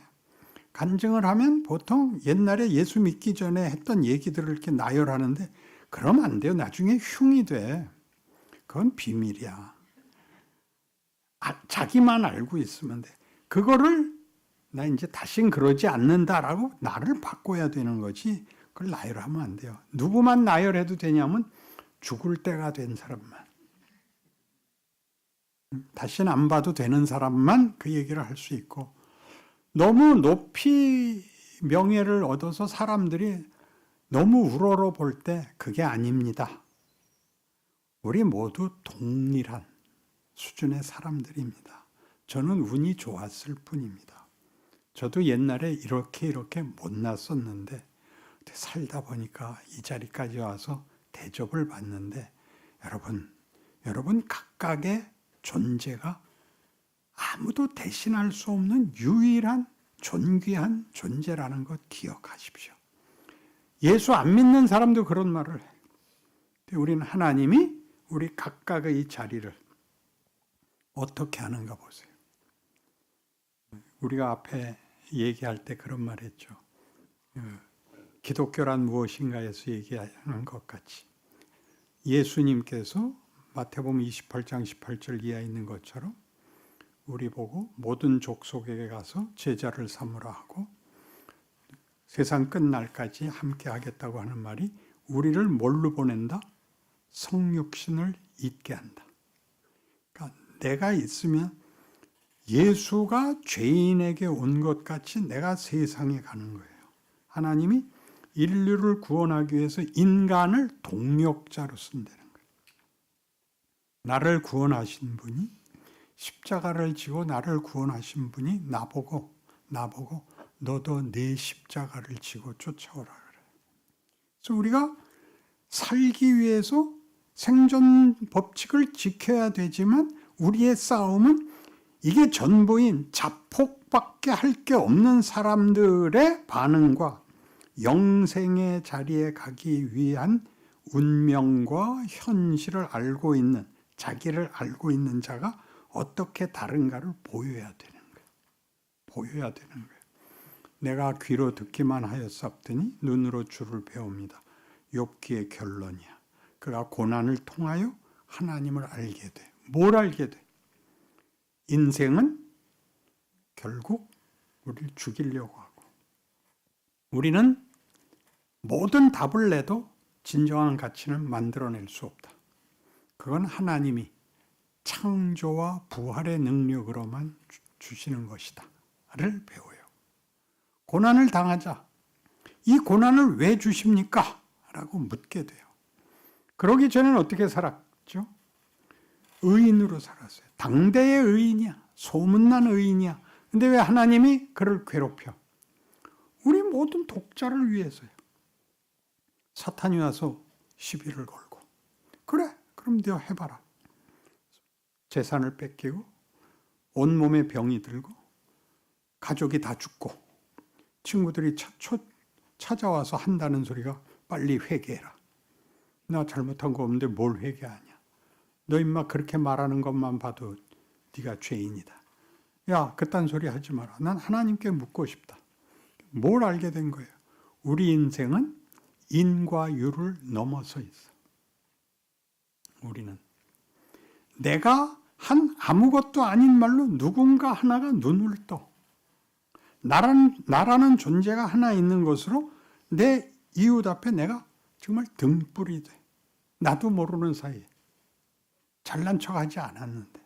A: 간증을 하면 보통 옛날에 예수 믿기 전에 했던 얘기들을 이렇게 나열하는데 그러면 안 돼요. 나중에 흉이 돼. 그건 비밀이야. 자기만 알고 있으면 돼. 그거를 나 이제 다신 그러지 않는다라고 나를 바꿔야 되는 거지. 그걸 나열하면 안 돼요. 누구만 나열해도 되냐면 죽을 때가 된 사람만. 다시는 안 봐도 되는 사람만 그 얘기를 할 수 있고 너무 높이 명예를 얻어서 사람들이 너무 우러러 볼 때 그게 아닙니다. 우리 모두 동일한 수준의 사람들입니다. 저는 운이 좋았을 뿐입니다. 저도 옛날에 이렇게 못났었는데 살다 보니까 이 자리까지 와서 대접을 받는데 여러분 각각의 존재가 아무도 대신할 수 없는 유일한 존귀한 존재라는 것 기억하십시오. 예수 안 믿는 사람도 그런 말을 해요. 우리는 하나님이 우리 각각의 이 자리를 어떻게 하는가 보세요. 우리가 앞에 얘기할 때 그런 말 했죠. 기독교란 무엇인가에서 얘기하는 것 같이 예수님께서 마태복음 28장 18절 이하에 있는 것처럼 우리 보고 모든 족속에게 가서 제자를 삼으라 하고 세상 끝날까지 함께 하겠다고 하는 말이 우리를 뭘로 보낸다? 성육신을 잊게 한다. 그러니까 내가 있으면 예수가 죄인에게 온 것 같이 내가 세상에 가는 거예요. 하나님이 인류를 구원하기 위해서 인간을 동력자로 쓴다는 거예요. 나를 구원하신 분이 십자가를 지고 나를 구원하신 분이 나보고 너도 내 십자가를 지고 쫓아오라 그래요. 그래서 우리가 살기 위해서 생존 법칙을 지켜야 되지만 우리의 싸움은 이게 전부인 자폭밖에 할 게 없는 사람들의 반응과 영생의 자리에 가기 위한 운명과 현실을 알고 있는 자기를 알고 있는 자가 어떻게 다른가를 보여야 되는 거예요. 내가 귀로 듣기만 하였사오니 눈으로 주를 배웁니다. 욥기의 결론이야. 그가 고난을 통하여 하나님을 알게 돼. 뭘 알게 돼? 인생은 결국 우리를 죽이려고 하고 우리는 모든 답을 내도 진정한 가치는 만들어낼 수 없다. 그건 하나님이 창조와 부활의 능력으로만 주시는 것이다. 를 배워요. 고난을 당하자. 이 고난을 왜 주십니까? 라고 묻게 돼요. 그러기 전에는 어떻게 살았죠? 의인으로 살았어요. 당대의 의인이야. 소문난 의인이야. 근데 왜 하나님이 그를 괴롭혀? 우리 모든 독자를 위해서요. 사탄이 와서 시비를 걸고 그래 그럼 너 해봐라. 재산을 뺏기고 온몸에 병이 들고 가족이 다 죽고 친구들이 찾아와서 한다는 소리가 빨리 회개해라. 나 잘못한 거 없는데 뭘 회개하냐. 너 임마 그렇게 말하는 것만 봐도 네가 죄인이다. 야, 그딴 소리 하지 마라. 난 하나님께 묻고 싶다. 뭘 알게 된 거예요? 우리 인생은 인과 유를 넘어서 있어. 우리는 내가 한 아무것도 아닌 말로 누군가 하나가 눈을 떠. 나라는 존재가 하나 있는 것으로 내 이웃 앞에 내가 정말 등불이 돼. 나도 모르는 사이에. 잘난 척하지 않았는데.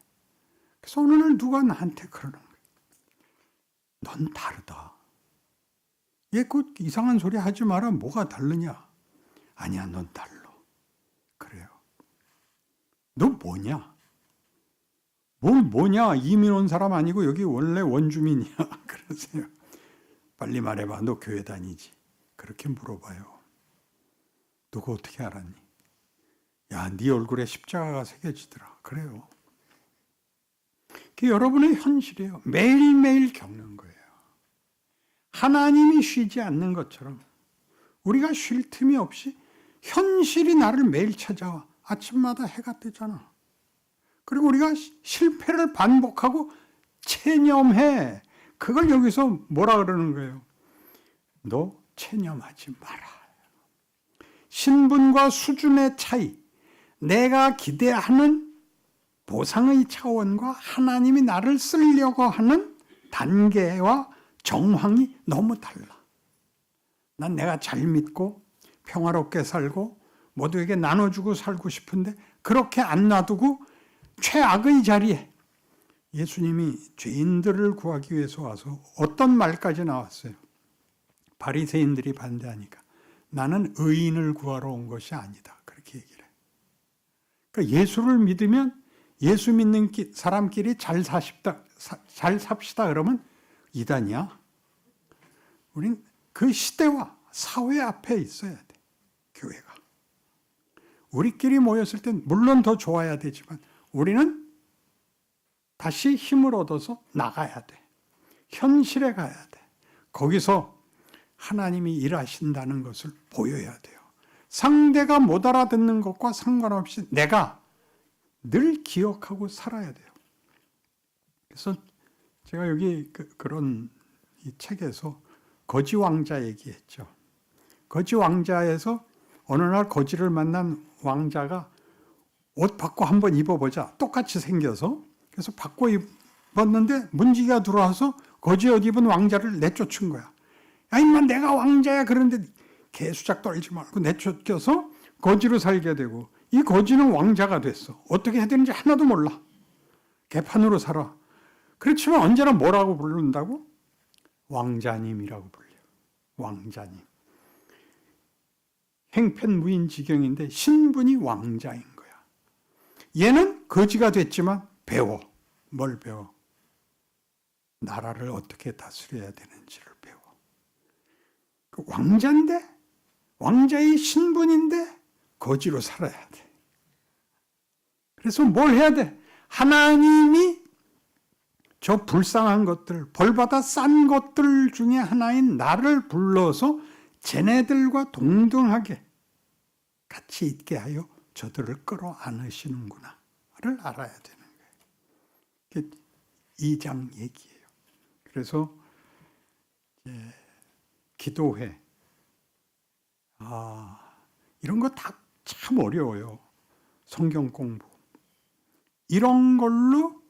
A: 그래서 어느 날 누가 나한테 그러는 거야. 넌 다르다. 얘 그 이상한 소리 하지 마라. 뭐가 다르냐? 아니야, 넌 달라. 그래요. 너 뭐냐? 뭘 뭐냐? 이민 온 사람 아니고 여기 원래 원주민이야. 그러세요. 빨리 말해봐. 너 교회 다니지? 그렇게 물어봐요. 너가 어떻게 알았니? 야, 네 얼굴에 십자가가 새겨지더라. 그래요. 그게 여러분의 현실이에요. 매일매일 겪는 거예요. 하나님이 쉬지 않는 것처럼 우리가 쉴 틈이 없이 현실이 나를 매일 찾아와. 아침마다 해가 뜨잖아. 그리고 우리가 실패를 반복하고 체념해. 그걸 여기서 뭐라 그러는 거예요? 너 체념하지 마라. 신분과 수준의 차이, 내가 기대하는 보상의 차원과 하나님이 나를 쓰려고 하는 단계와 정황이 너무 달라. 난 내가 잘 믿고 평화롭게 살고 모두에게 나눠주고 살고 싶은데 그렇게 안 놔두고 최악의 자리에 예수님이 죄인들을 구하기 위해서 와서 어떤 말까지 나왔어요. 바리새인들이 반대하니까 나는 의인을 구하러 온 것이 아니다. 그렇게 얘기를 해요. 그러니까 예수를 믿으면 예수 믿는 사람끼리 잘 삽시다 그러면 이단이야. 우린 그 시대와 사회 앞에 있어야 돼. 교회가. 우리끼리 모였을 땐 물론 더 좋아야 되지만 우리는 다시 힘을 얻어서 나가야 돼. 현실에 가야 돼. 거기서 하나님이 일하신다는 것을 보여야 돼요. 상대가 못 알아듣는 것과 상관없이 내가 늘 기억하고 살아야 돼요. 그래서 제가 여기 그런 이 책에서 거지 왕자 얘기했죠. 거지 왕자에서 어느 날 거지를 만난 왕자가 옷 바꿔 한번 입어보자. 똑같이 생겨서. 그래서 바꿔 입었는데 문지기가 들어와서 거지 옷 입은 왕자를 내쫓은 거야. 야, 임마 내가 왕자야. 그런데 개수작 떨지 말고 내쫓겨서 거지로 살게 되고 이 거지는 왕자가 됐어. 어떻게 해야 되는지 하나도 몰라. 개판으로 살아. 그렇지만 언제나 뭐라고 부른다고? 왕자님이라고 불려. 왕자님. 행편무인지경인데 신분이 왕자인 거야. 얘는 거지가 됐지만 배워. 뭘 배워? 나라를 어떻게 다스려야 되는지를 배워. 그 왕자인데, 왕자의 신분인데 거지로 살아야 돼. 그래서 뭘 해야 돼? 하나님이 저 불쌍한 것들, 벌받아 싼 것들 중에 하나인 나를 불러서 쟤네들과 동등하게 같이 있게 하여 저들을 끌어안으시는구나를 알아야 되는 거예요. 2장 얘기예요. 그래서 기도회, 이런 거 다 참 어려워요. 성경 공부. 이런 걸로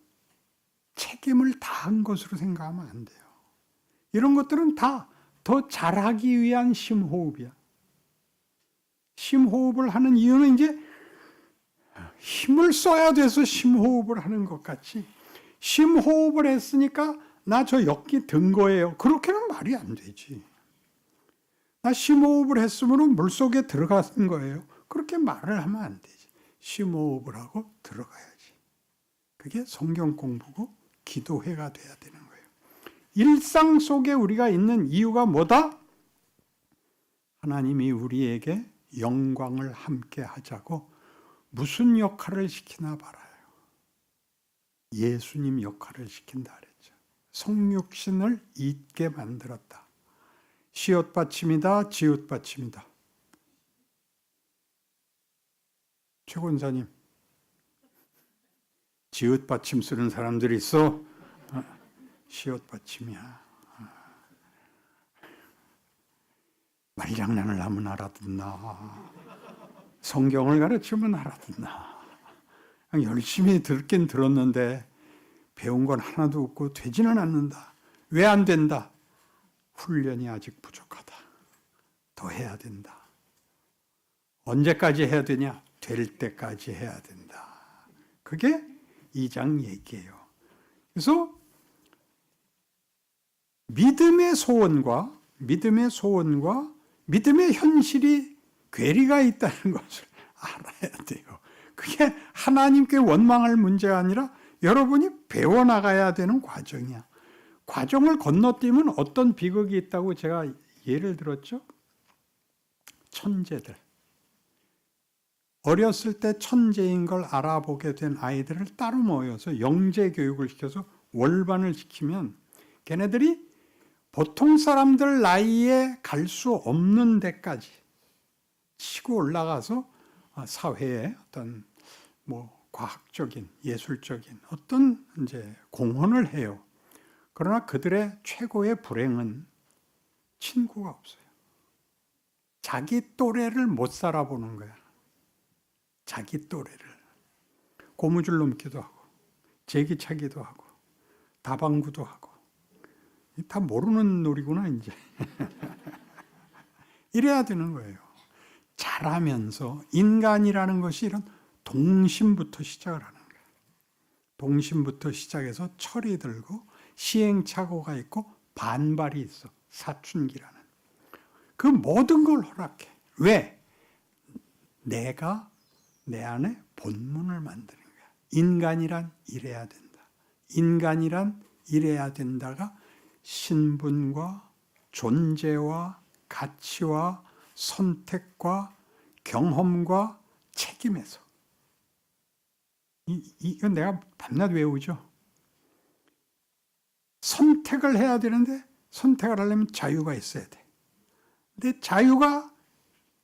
A: 책임을 다한 것으로 생각하면 안 돼요. 이런 것들은 다 더 잘하기 위한 심호흡이야. 심호흡을 하는 이유는 이제 힘을 써야 돼서 심호흡을 하는 것 같이 심호흡을 했으니까 나 저 엮기 든 거예요. 그렇게는 말이 안 되지. 나 심호흡을 했으면 물속에 들어간 거예요. 그렇게 말을 하면 안 되지. 심호흡을 하고 들어가야지. 그게 성경 공부고 기도회가 돼야 되는 거예요. 일상 속에 우리가 있는 이유가 뭐다? 하나님이 우리에게 영광을 함께 하자고 무슨 역할을 시키나 봐라요. 예수님 역할을 시킨다 그랬죠. 성육신을 잊게 만들었다. 시옷받침이다, 지읒받침이다. 최 권사님, 지읒 받침 쓰는 사람들이 있어. 시옷 받침이야. 말장난을 하면 알아듣나. 성경을 가르치면 알아듣나. 열심히 듣긴 들었는데 배운 건 하나도 없고 되지는 않는다. 왜 안 된다? 훈련이 아직 부족하다. 더 해야 된다. 언제까지 해야 되냐? 될 때까지 해야 된다. 그게 2장 얘기예요. 그래서 믿음의 소원과 믿음의 현실이 괴리가 있다는 것을 알아야 돼요. 그게 하나님께 원망할 문제가 아니라 여러분이 배워나가야 되는 과정이야. 과정을 건너뛰면 어떤 비극이 있다고 제가 예를 들었죠? 천재들. 어렸을 때 천재인 걸 알아보게 된 아이들을 따로 모여서 영재 교육을 시켜서 월반을 시키면 걔네들이 보통 사람들 나이에 갈 수 없는 데까지 치고 올라가서 사회에 어떤 과학적인, 예술적인 어떤 이제 공헌을 해요. 그러나 그들의 최고의 불행은 친구가 없어요. 자기 또래를 못 살아보는 거야. 자기 또래를. 고무줄 넘기도 하고, 제기차기도 하고, 다방구도 하고. 다 모르는 놀이구나, 이제. 이래야 되는 거예요. 잘하면서 인간이라는 것이 이런 동심부터 시작을 하는 거예요. 동심부터 시작해서 철이 들고 시행착오가 있고 반발이 있어. 사춘기라는. 그 모든 걸 허락해. 왜? 내가 내 안에 본문을 만드는 거야. 인간이란 이래야 된다. 인간이란 이래야 된다가 신분과 존재와 가치와 선택과 경험과 책임에서. 이건 내가 밤낮 외우죠. 선택을 해야 되는데 선택을 하려면 자유가 있어야 돼. 근데 자유가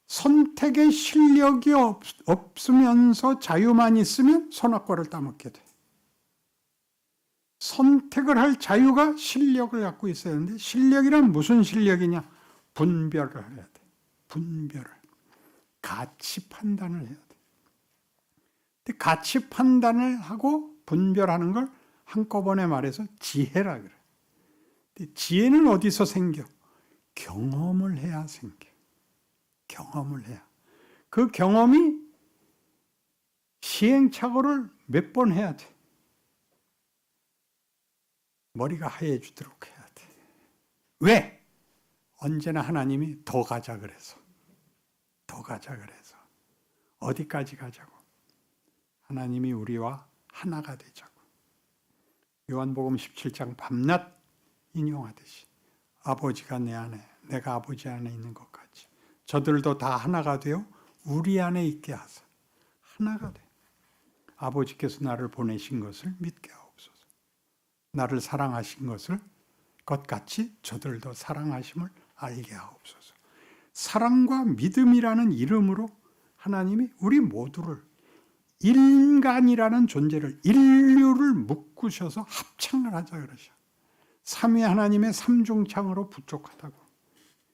A: 선택의 실력이 없으면서 자유만 있으면 선악과를 따먹게 돼. 선택을 할 자유가 실력을 갖고 있어야 하는데 실력이란 무슨 실력이냐? 분별을 해야 돼. 분별을. 가치 판단을 해야 돼. 근데 가치 판단을 하고 분별하는 걸 한꺼번에 말해서 지혜라 그래. 근데 지혜는 어디서 생겨? 경험을 해야 생겨. 경험을 해야. 그 경험이 시행착오를 몇 번 해야 돼. 머리가 하얘지도록 해야 돼. 왜? 언제나 하나님이 더 가자 그래서. 더 가자 그래서. 어디까지 가자고? 하나님이 우리와 하나가 되자고. 요한복음 17장 밤낮 인용하듯이 아버지가 내 안에, 내가 아버지 안에 있는 것 같이 저들도 다 하나가 되어 우리 안에 있게 하사. 하나가 돼. 아버지께서 나를 보내신 것을 믿게 하옵소서. 나를 사랑하신 것을 것같이 저들도 사랑하심을 알게 하옵소서. 사랑과 믿음이라는 이름으로 하나님이 우리 모두를 인간이라는 존재를 인류를 묶으셔서 합창을 하자 그러셔. 삼위 하나님의 삼중창으로 부족하다고.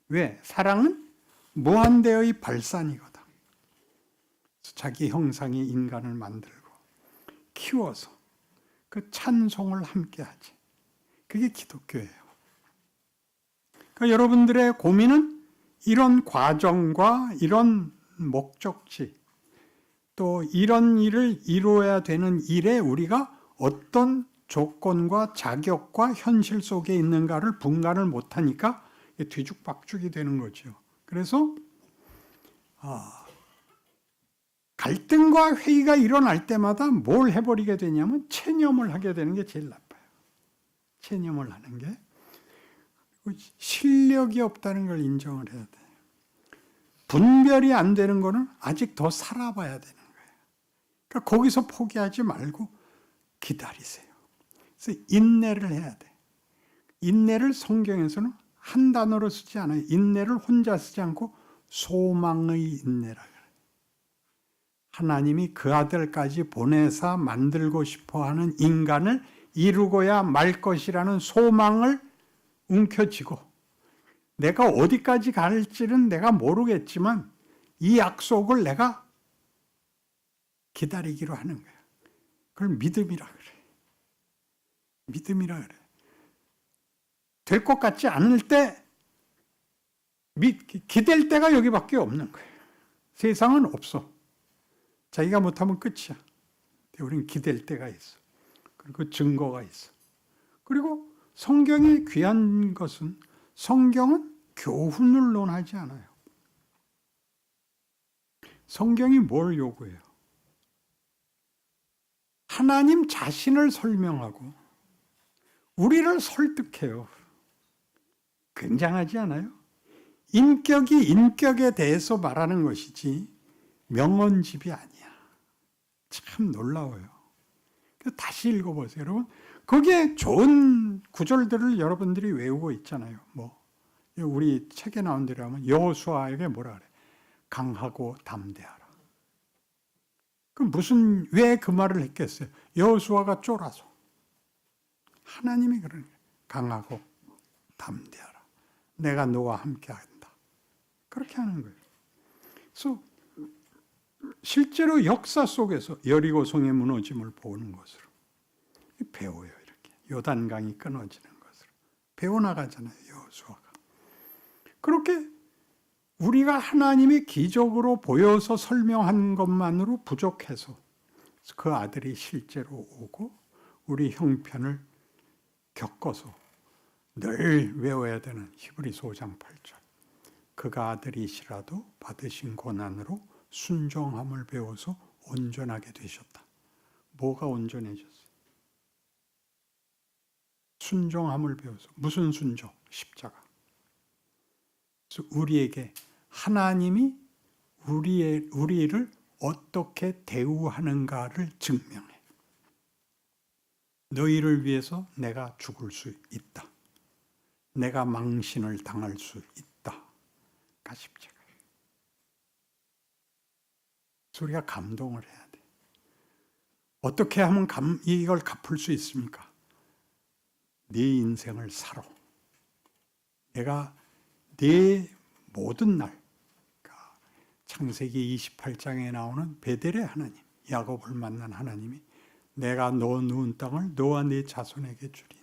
A: 왜? 사랑은 무한대의 발산이거든. 자기 형상의 인간을 만들고 키워서 그 찬송을 함께 하지. 그게 기독교예요. 그러니까 여러분들의 고민은 이런 과정과 이런 목적지, 또 이런 일을 이루어야 되는 일에 우리가 어떤 조건과 자격과 현실 속에 있는가를 분간을 못하니까 뒤죽박죽이 되는 거죠. 그래서 갈등과 회의가 일어날 때마다 뭘 해버리게 되냐면 체념을 하게 되는 게 제일 나빠요. 체념을 하는 게. 실력이 없다는 걸 인정을 해야 돼. 분별이 안 되는 거는 아직 더 살아봐야 되는 거예요. 그러니까 거기서 포기하지 말고 기다리세요. 그래서 인내를 해야 돼. 인내를 성경에서는 한 단어로 쓰지 않아요. 인내를 혼자 쓰지 않고 소망의 인내라 그래요. 하나님이 그 아들까지 보내사 만들고 싶어하는 인간을 이루고야 말 것이라는 소망을 움켜쥐고 내가 어디까지 갈지는 내가 모르겠지만 이 약속을 내가 기다리기로 하는 거야. 그걸 믿음이라 그래. 믿음이라 그래. 될 것 같지 않을 때 기댈 때가 여기밖에 없는 거예요. 세상은 없어. 자기가 못하면 끝이야. 우리는 기댈 때가 있어. 그리고 증거가 있어. 그리고 성경이 귀한 것은 성경은 교훈을 논하지 않아요. 성경이 뭘 요구해요? 하나님 자신을 설명하고 우리를 설득해요. 굉장하지 않아요? 인격이 인격에 대해서 말하는 것이지 명언집이 아니야. 참 놀라워요. 다시 읽어보세요. 여러분, 거기에 좋은 구절들을 여러분들이 외우고 있잖아요. 우리 책에 나온 대로 하면 여호수아에게 뭐라 그래? 강하고 담대하라. 왜 그 말을 했겠어요? 여호수아가 쫄아서. 하나님이 그러는 거예요. 강하고 담대하라. 내가 너와 함께 한다. 그렇게 하는 거예요. 그래서 실제로 역사 속에서 여리고성의 무너짐을 보는 것으로 배워요. 이렇게 요단강이 끊어지는 것으로 배워나가잖아요. 여호수아가. 그렇게 우리가 하나님이 기적으로 보여서 설명한 것만으로 부족해서 그 아들이 실제로 오고 우리 형편을 겪어서 늘 외워야 되는 히브리서 5장 8절. 그가 아들이시라도 받으신 고난으로 순종함을 배워서 온전하게 되셨다. 뭐가 온전해졌어요? 순종함을 배워서. 무슨 순종? 십자가. 그래서 우리에게 하나님이 우리를 어떻게 대우하는가를 증명해. 너희를 위해서 내가 죽을 수 있다. 내가 망신을 당할 수 있다. 가 십자가. 우리가 감동을 해야 돼. 어떻게 하면 이걸 갚을 수 있습니까? 네 인생을 살아. 내가 네 모든 날, 창세기 28장에 나오는 베델의 하나님, 야곱을 만난 하나님이 내가 너 누운 땅을 너와 네 자손에게 주리니.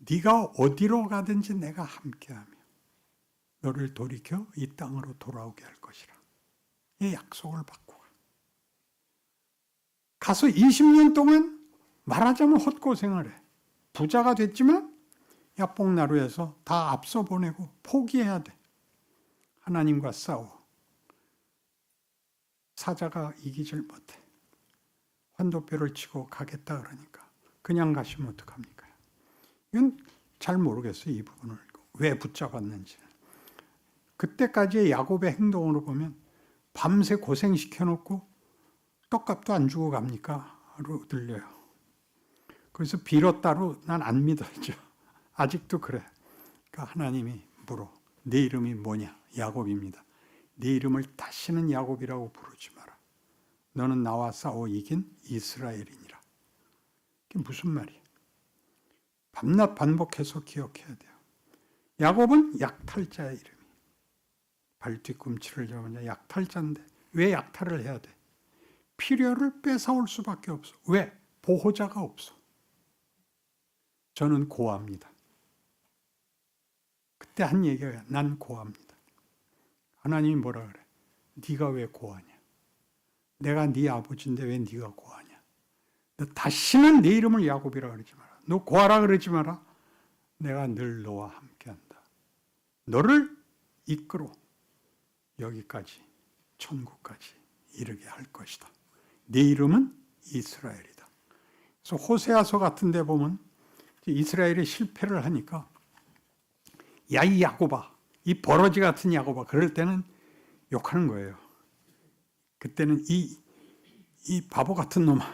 A: 네가 어디로 가든지 내가 함께하며 너를 돌이켜 이 땅으로 돌아오게 할 것이라. 이 약속을 받고 가서 20년 동안 말하자면 헛고생을 해. 부자가 됐지만 야복나루에서 다 앞서 보내고 포기해야 돼. 하나님과 싸워. 사자가 이기질 못해. 환도뼈를 치고 가겠다 그러니까 그냥 가시면 어떡합니까? 이건 잘 모르겠어요. 이 부분을 왜 붙잡았는지는. 그때까지의 야곱의 행동으로 보면 밤새 고생시켜놓고 떡값도 안 주고 갑니까? 로 들려요. 그래서 빌었다로 난 안 믿어져. 아직도 그래. 그러니까 하나님이 물어. 네 이름이 뭐냐? 야곱입니다. 네 이름을 다시는 야곱이라고 부르지 마라. 너는 나와 싸워 이긴 이스라엘이니라. 그게 무슨 말이야? 밤낮 반복해서 기억해야 돼요. 야곱은 약탈자의 이름이. 발 뒤꿈치를 잡은 자 약탈자인데 왜 약탈을 해야 돼? 필요를 뺏어올 수밖에 없어. 왜? 보호자가 없어. 저는 고아입니다. 그때 한 얘기가 난 고아입니다. 하나님이 뭐라 그래? 네가 왜 고아냐? 내가 네 아버지인데 왜 네가 고아냐? 너 다시는 네 이름을 야곱이라 그러지 마라. 너 고아라 그러지 마라. 내가 늘 너와 함께한다. 너를 이끌어 여기까지 천국까지 이르게 할 것이다. 네 이름은 이스라엘이다. 그래서 호세아서 같은 데 보면 이스라엘이 실패를 하니까 야 이 야곱아, 이 버러지 같은 야곱아. 그럴 때는 욕하는 거예요. 그때는 이 바보 같은 놈아,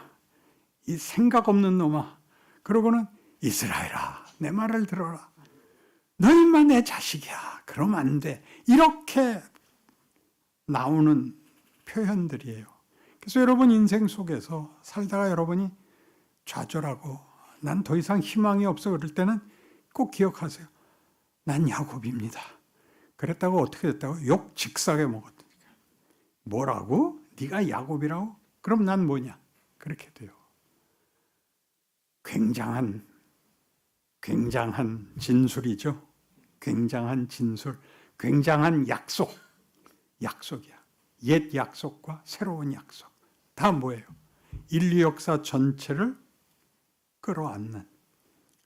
A: 이 생각 없는 놈아. 그러고는 이스라엘아, 내 말을 들어라. 너희만 내 자식이야. 그러면 안 돼. 이렇게 나오는 표현들이에요. 그래서 여러분 인생 속에서 살다가 여러분이 좌절하고 난 더 이상 희망이 없어 그럴 때는 꼭 기억하세요. 난 야곱입니다. 그랬다고 어떻게 됐다고? 욕 직사게 먹었다니까. 뭐라고? 네가 야곱이라고? 그럼 난 뭐냐? 그렇게 돼요. 굉장한 진술이죠. 굉장한 진술, 굉장한 약속이야. 옛 약속과 새로운 약속. 다 뭐예요? 인류 역사 전체를 끌어안는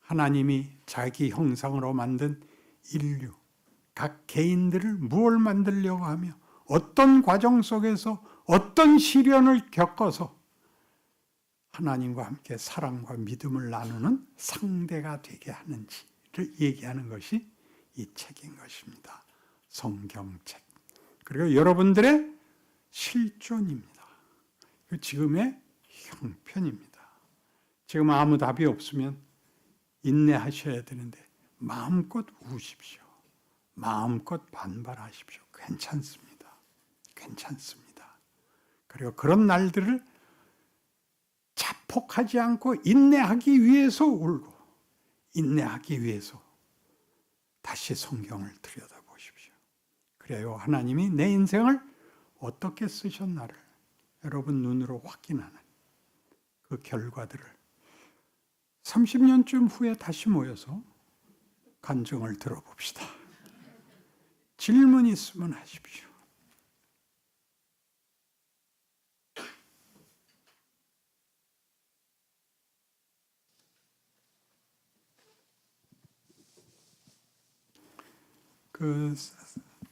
A: 하나님이 자기 형상으로 만든 인류, 각 개인들을 무엇을 만들려고 하며 어떤 과정 속에서 어떤 시련을 겪어서 하나님과 함께 사랑과 믿음을 나누는 상대가 되게 하는지를 얘기하는 것이 이 책인 것입니다. 성경책. 그리고 여러분들의 실존입니다. 지금의 형편입니다. 지금 아무 답이 없으면 인내하셔야 되는데 마음껏 우십시오. 마음껏 반발하십시오. 괜찮습니다. 괜찮습니다. 그리고 그런 날들을 자폭하지 않고 인내하기 위해서 울고 인내하기 위해서 다시 성경을 들여다보십시오. 그래요. 하나님이 내 인생을 어떻게 쓰셨나를 여러분 눈으로 확인하는 그 결과들을 30년쯤 후에 다시 모여서 간증을 들어봅시다. 질문 있으면 하십시오. 그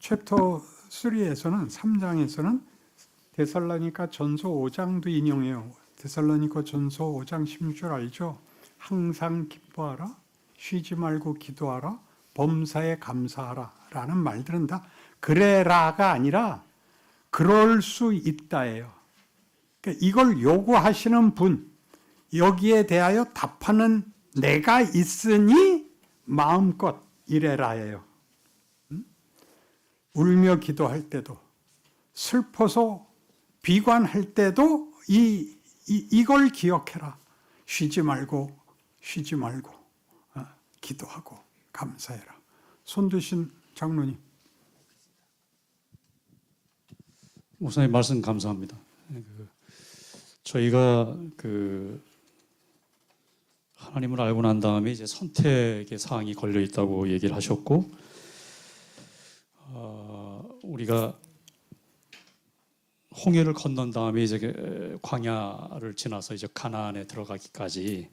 A: 챕터 3에서는 3장에서는 데살로니가 전서 5장도 인용해요. 데살로니가 전서 5장 16절 알죠? 항상 기뻐하라, 쉬지 말고 기도하라, 범사에 감사하라 라는 말들은 다 그래라가 아니라 그럴 수 있다예요. 그러니까 이걸 요구하시는 분, 여기에 대하여 답하는 내가 있으니 마음껏 이래라예요. 울며 기도할 때도 슬퍼서 비관할 때도 이걸 기억해라. 쉬지 말고 기도하고 감사해라. 손 드신 장로님.
B: 목사님 말씀 감사합니다. 저희가 하나님을 알고 난 다음에 이제 선택의 사항이 걸려 있다고 얘기를 하셨고, 우리가 홍해를 건넌 다음에 이제 광야를 지나서 이제 가나안에 들어가기까지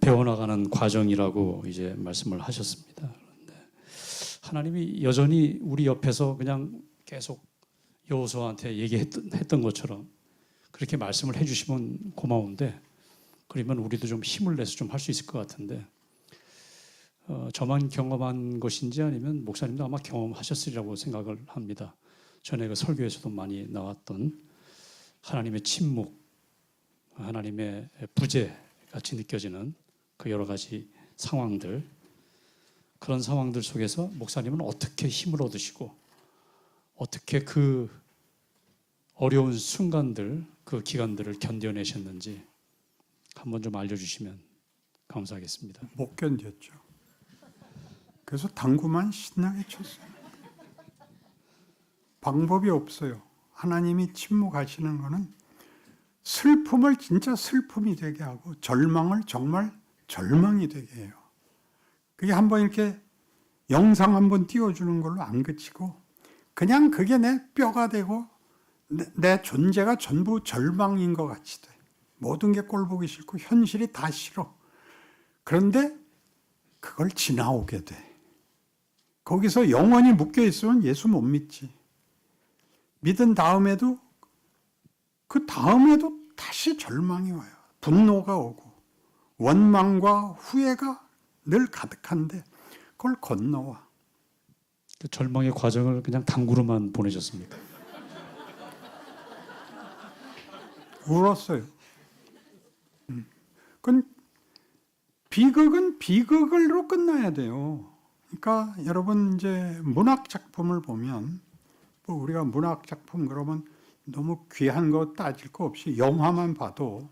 B: 배워나가는 과정이라고 이제 말씀을 하셨습니다. 그런데 하나님이 여전히 우리 옆에서 그냥 계속 여호수아한테 얘기했던 것처럼 그렇게 말씀을 해주시면 고마운데, 그러면 우리도 좀 힘을 내서 좀 할 수 있을 것 같은데, 저만 경험한 것인지 아니면 목사님도 아마 경험하셨으리라고 생각을 합니다. 전에 그 설교에서도 많이 나왔던 하나님의 침묵, 하나님의 부재 같이 느껴지는 그 여러 가지 상황들, 그런 상황들 속에서 목사님은 어떻게 힘을 얻으시고 어떻게 그 어려운 순간들, 그 기간들을 견뎌내셨는지 한번 좀 알려주시면 감사하겠습니다.
A: 못 견뎠죠. 그래서 당구만 신나게 쳤어요. 방법이 없어요. 하나님이 침묵하시는 거는 슬픔을 진짜 슬픔이 되게 하고 절망을 정말 절망이 되게 해요. 그게 한번 이렇게 영상 한번 띄워주는 걸로 안 그치고 그냥 그게 내 뼈가 되고 내 존재가 전부 절망인 것 같이 돼. 모든 게 꼴 보기 싫고 현실이 다 싫어. 그런데 그걸 지나오게 돼. 거기서 영원히 묶여 있으면 예수 못 믿지. 믿은 다음에도 그 다음에도 다시 절망이 와요. 분노가 오고 원망과 후회가 늘 가득한데 그걸 건너와.
B: 그 절망의 과정을 그냥 당구로만 보내셨습니까?
A: 울었어요. 그건 비극은 비극으로 끝나야 돼요. 그러니까 여러분 이제 문학 작품을 보면 뭐 우리가 문학 작품 그러면 너무 귀한 거 따질 거 없이 영화만 봐도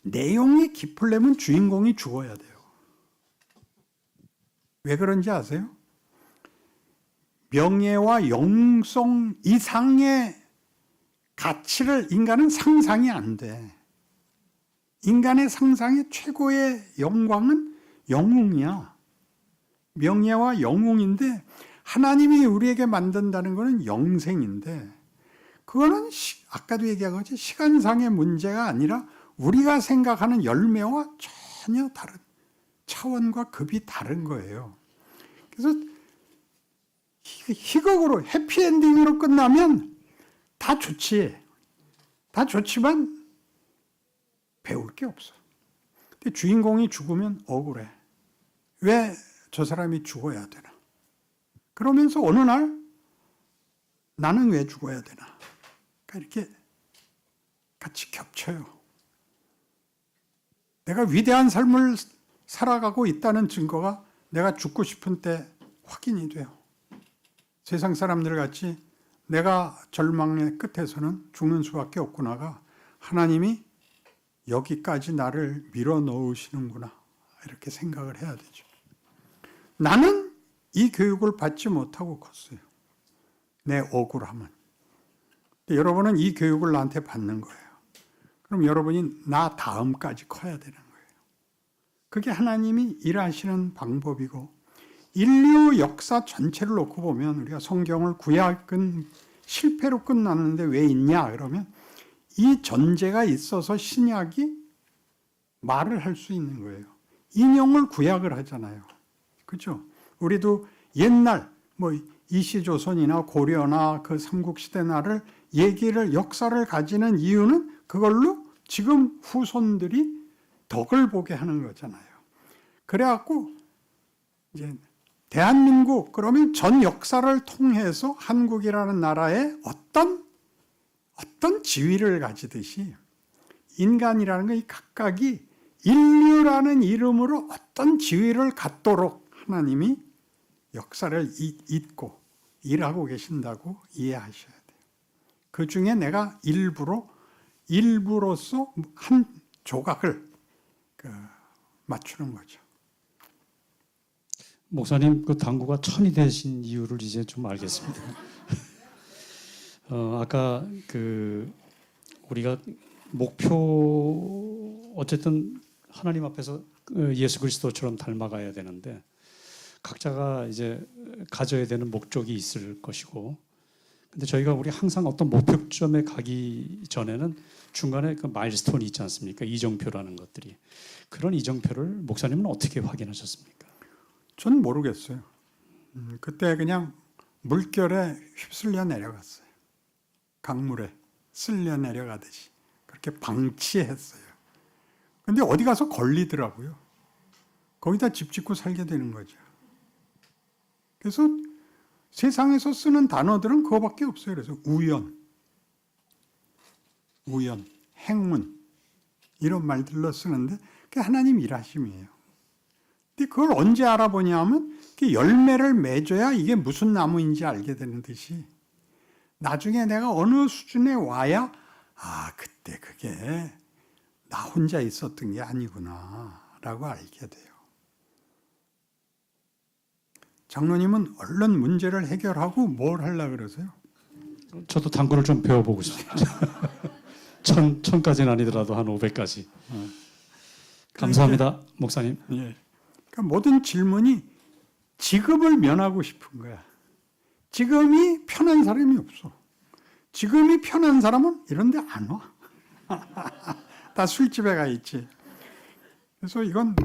A: 내용이 깊으려면 주인공이 죽어야 돼요. 왜 그런지 아세요? 명예와 영성 이상의 가치를 인간은 상상이 안 돼. 인간의 상상의 최고의 영광은 영웅이야. 명예와 영웅인데 하나님이 우리에게 만든다는 것은 영생인데 그거는 아까도 얘기한 것이 시간상의 문제가 아니라 우리가 생각하는 열매와 전혀 다른 차원과 급이 다른 거예요. 그래서 희극으로 해피엔딩으로 끝나면 다 좋지. 다 좋지만 배울 게 없어. 근데 주인공이 죽으면 억울해. 왜 저 사람이 죽어야 되나? 그러면서 어느 날 나는 왜 죽어야 되나? 그러니까 이렇게 같이 겹쳐요. 내가 위대한 삶을 살아가고 있다는 증거가 내가 죽고 싶은 때 확인이 돼요. 세상 사람들 같이 내가 절망의 끝에서는 죽는 수밖에 없구나가 하나님이 여기까지 나를 밀어 넣으시는구나 이렇게 생각을 해야 되죠. 나는 이 교육을 받지 못하고 컸어요. 내 억울함은. 여러분은 이 교육을 나한테 받는 거예요. 그럼 여러분이 나 다음까지 커야 되는 거예요. 그게 하나님이 일하시는 방법이고 인류 역사 전체를 놓고 보면 우리가 성경을 구약은 실패로 끝나는데 왜 있냐 그러면 이 전제가 있어서 신약이 말을 할 수 있는 거예요. 인용을 구약을 하잖아요. 그렇죠? 우리도 옛날 뭐 이시조선이나 고려나 그 삼국시대 날을 얘기를 역사를 가지는 이유는 그걸로 지금 후손들이 덕을 보게 하는 거잖아요. 그래갖고 이제 대한민국 그러면 전 역사를 통해서 한국이라는 나라에 어떤 지위를 가지듯이 인간이라는 게 각각이 인류라는 이름으로 어떤 지위를 갖도록 하나님이 역사를 잇고 일하고 계신다고 이해하셔야 돼요. 그 중에 내가 일부로서 한 조각을 맞추는 거죠.
B: 목사님 그 당구가 천이 되신 이유를 이제 좀 알겠습니다. 아까 우리가 목표 어쨌든 하나님 앞에서 예수 그리스도처럼 닮아가야 되는데 각자가 이제 가져야 되는 목적이 있을 것이고 근데 저희가 우리 항상 어떤 목표점에 가기 전에는 중간에 그 마일스톤이 있지 않습니까? 이정표라는 것들이. 그런 이정표를 목사님은 어떻게 확인하셨습니까?
A: 전 모르겠어요. 그때 그냥 물결에 휩쓸려 내려갔어요. 강물에 쓸려 내려가듯이. 그렇게 방치했어요. 근데 어디 가서 걸리더라고요. 거기다 집 짓고 살게 되는 거죠. 그래서 세상에서 쓰는 단어들은 그거밖에 없어요. 그래서 우연, 행운 이런 말들로 쓰는데 그게 하나님 일하심이에요. 근데 그걸 언제 알아보냐면 열매를 맺어야 이게 무슨 나무인지 알게 되는 듯이 나중에 내가 어느 수준에 와야 그때 그게 나 혼자 있었던 게 아니구나 라고 알게 돼요. 장로님은 얼른 문제를 해결하고 뭘 하려고 그러세요?
B: 저도 당구를 좀 배워보고 싶습니다. 천까지는 아니더라도 한 500까지. 감사합니다, 목사님.
A: 예. 그러니까 모든 질문이 지금을 면하고 싶은 거야. 지금이 편한 사람이 없어. 지금이 편한 사람은 이런 데 안 와. 다 술집에 가 있지. 그래서 이건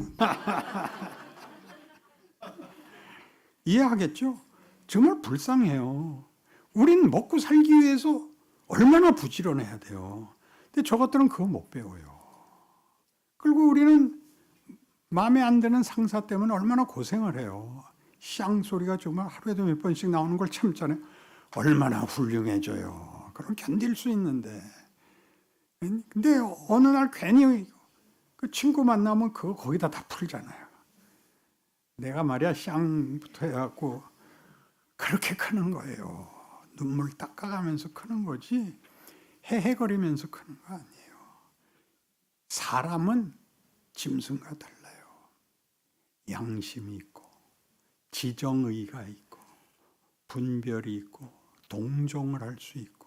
A: 이해하겠죠? 정말 불쌍해요. 우린 먹고 살기 위해서 얼마나 부지런해야 돼요. 근데 저것들은 그거 못 배워요. 그리고 우리는 마음에 안 드는 상사 때문에 얼마나 고생을 해요. 샹 소리가 정말 하루에도 몇 번씩 나오는 걸 참잖아요. 얼마나 훌륭해져요. 그럼 견딜 수 있는데. 근데 어느 날 괜히 그 친구 만나면 그거 거기다 다 풀잖아요. 내가 말이야 샹부터 해갖고 그렇게 크는 거예요. 눈물 닦아가면서 크는 거지 헤헤거리면서 크는 거 아니에요. 사람은 짐승과 달라요. 양심이 있고 지정의가 있고 분별이 있고 동정을 할 수 있고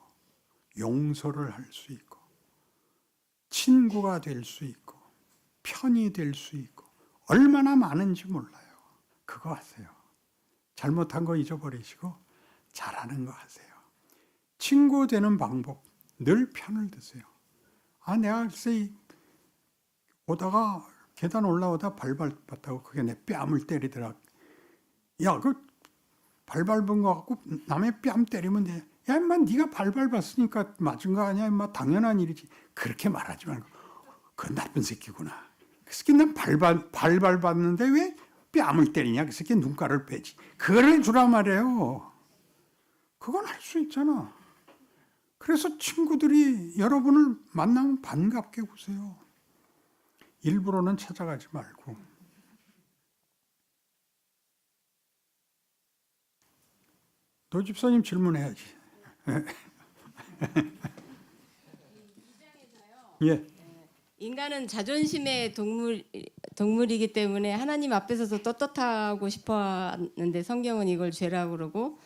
A: 용서를 할 수 있고 친구가 될 수 있고 편이 될 수 있고 얼마나 많은지 몰라요. 그거 하세요. 잘못한 거 잊어버리시고 잘하는 거 하세요. 친구 되는 방법 늘 편을 드세요. 내가 글쎄 오다가 계단 올라오다 발 밟았다고 그게 내 뺨을 때리더라. 야, 발 밟은 거 갖고 남의 뺨 때리면 돼. 야, 인마 네가 발 밟았으니까 맞은 거 아니야? 인마 당연한 일이지. 그렇게 말하지 말고. 그 나쁜 새끼구나. 그 새끼 난 발 밟았는데 왜 뺨을 때리냐? 그 새끼 눈가를 빼지. 그걸 해주란 말이에요. 그건 할 수 있잖아. 그래서 친구들이 여러분을 만나면 반갑게 보세요. 일부러는 찾아가지 말고. 노 집사님 질문해야지. 예.
C: 인간은 자존심의 동물이기 때문에 하나님 앞에서도 떳떳하고 싶어하는데 성경은 이걸 죄라고 그러고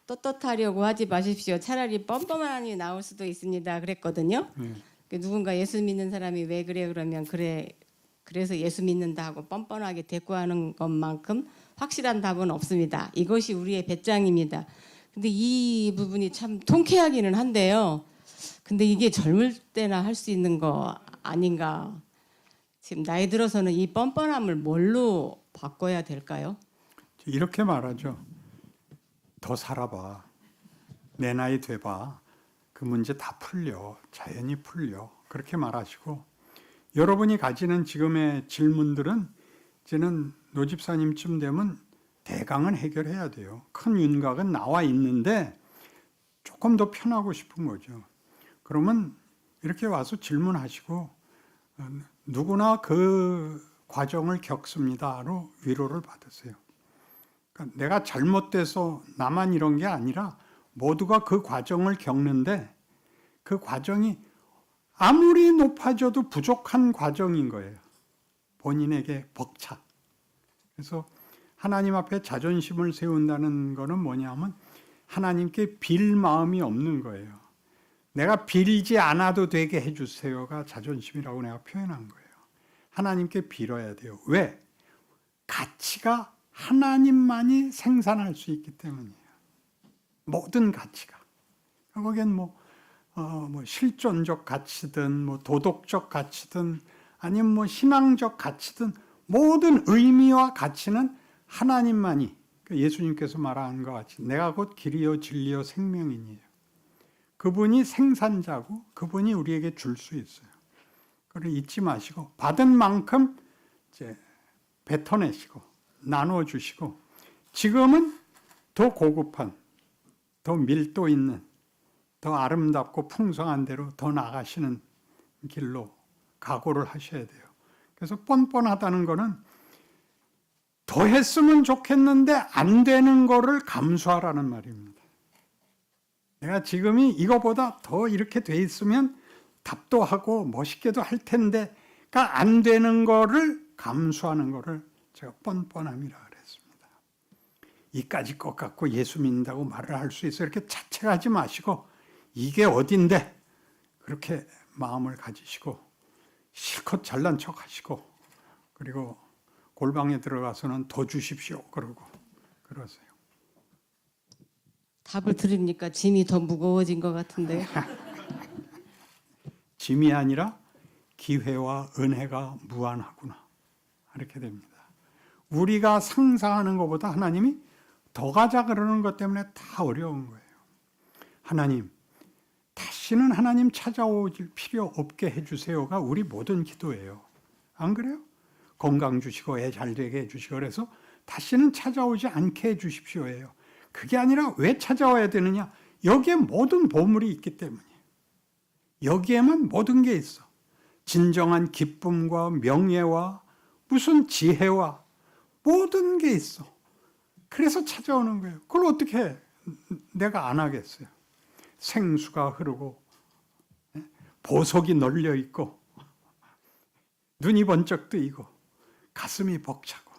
C: 떳떳하려고 하지 마십시오. 차라리 뻔뻔함이 나올 수도 있습니다. 그랬거든요. 누군가 예수 믿는 사람이 왜 그래 그러면 그래서 예수 믿는다 하고 뻔뻔하게 대꾸하는 것만큼 확실한 답은 없습니다. 이것이 우리의 배짱입니다. 근데 이 부분이 참 통쾌하기는 한데요. 근데 이게 젊을 때나 할 수 있는 거 아닌가. 지금 나이 들어서는 이 뻔뻔함을 뭘로 바꿔야 될까요?
A: 이렇게 말하죠. 더 살아봐. 내 나이 돼봐. 그 문제 다 풀려. 자연히 풀려. 그렇게 말하시고 여러분이 가지는 지금의 질문들은 이제는 노 집사님쯤 되면 대강은 해결해야 돼요. 큰 윤곽은 나와 있는데 조금 더 편하고 싶은 거죠. 그러면 이렇게 와서 질문하시고 누구나 그 과정을 겪습니다로 위로를 받으세요. 그러니까 내가 잘못돼서 나만 이런 게 아니라 모두가 그 과정을 겪는데 그 과정이 아무리 높아져도 부족한 과정인 거예요. 본인에게 벅차. 그래서 하나님 앞에 자존심을 세운다는 거는 뭐냐면 하나님께 빌 마음이 없는 거예요. 내가 빌지 않아도 되게 해주세요가 자존심이라고 내가 표현한 거예요. 하나님께 빌어야 돼요. 왜? 가치가 하나님만이 생산할 수 있기 때문이에요. 모든 가치가. 거기엔 뭐 실존적 가치든 도덕적 가치든 아니면 신앙적 가치든 모든 의미와 가치는 하나님만이 예수님께서 말하는 것 같이 내가 곧 길이요 진리요 생명이니에요. 그분이 생산자고 그분이 우리에게 줄 수 있어요. 그걸 잊지 마시고 받은 만큼 이제 뱉어내시고 나눠주시고 지금은 더 고급한 더 밀도 있는 더 아름답고 풍성한 대로 더 나가시는 길로 각오를 하셔야 돼요. 그래서 뻔뻔하다는 거는 더 했으면 좋겠는데 안 되는 거를 감수하라는 말입니다. 내가 지금이 이거보다 더 이렇게 돼 있으면 답도 하고 멋있게도 할 텐데가 안 되는 거를 감수하는 거를 제가 뻔뻔함이라 그랬습니다. 이까지 것 갖고 예수 믿는다고 말을 할 수 있어요. 이렇게 자책하지 마시고 이게 어딘데 그렇게 마음을 가지시고 실컷 잘난 척 하시고 그리고 골방에 들어가서는 더 주십시오 그러고 그러세요.
C: 답을 들으니까 짐이 더 무거워진 것 같은데요.
A: 짐이 아니라 기회와 은혜가 무한하구나 이렇게 됩니다. 우리가 상상하는 것보다 하나님이 더 가자 그러는 것 때문에 다 어려운 거예요. 하나님 다시는 하나님 찾아오질 필요 없게 해주세요가 우리 모든 기도예요. 안 그래요? 건강 주시고 애 잘 되게 해주시고 그래서 다시는 찾아오지 않게 해주십시오예요. 그게 아니라 왜 찾아와야 되느냐? 여기에 모든 보물이 있기 때문이에요. 여기에만 모든 게 있어. 진정한 기쁨과 명예와 무슨 지혜와 모든 게 있어. 그래서 찾아오는 거예요. 그걸 어떻게 내가 안 하겠어요? 생수가 흐르고 보석이 널려 있고 눈이 번쩍 뜨이고 가슴이 벅차고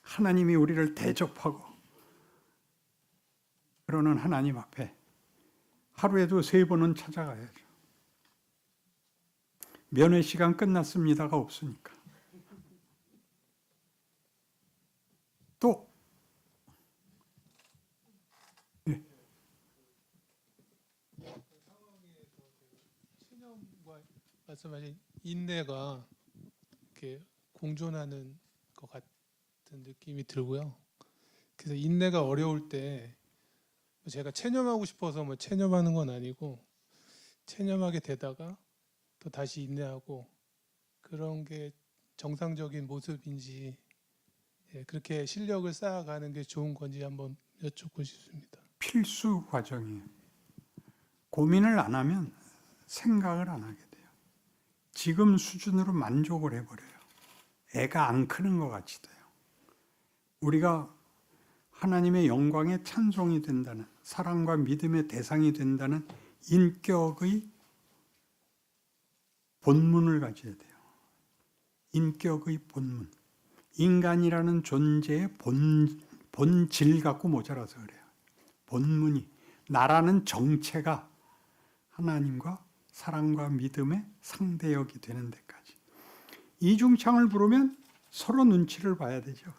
A: 하나님이 우리를 대접하고 그러는 하나님 앞에 하루에도 3번은 찾아가야죠. 면회 시간 끝났습니다가 없으니까. 또
D: 체념과 말씀하신 인내가 이렇게 공존하는 것 같은 느낌이 들고요. 그래서 인내가 어려울 때 제가 체념하고 싶어서 뭐 체념하는 건 아니고 체념하게 되다가 또 다시 인내하고 그런 게 정상적인 모습인지 그렇게 실력을 쌓아가는 게 좋은 건지 한번 여쭙고 싶습니다.
A: 필수 과정이에요. 고민을 안 하면 생각을 안 하게 돼요. 지금 수준으로 만족을 해버려요. 애가 안 크는 것 같이 돼요. 우리가 하나님의 영광에 찬송이 된다는, 사랑과 믿음의 대상이 된다는 인격의 본문을 가져야 돼요. 인격의 본문. 인간이라는 존재의 본질 갖고 모자라서 그래요. 본문이, 나라는 정체가 하나님과 사랑과 믿음의 상대역이 되는 데까지. 이중창을 부르면 서로 눈치를 봐야 되죠.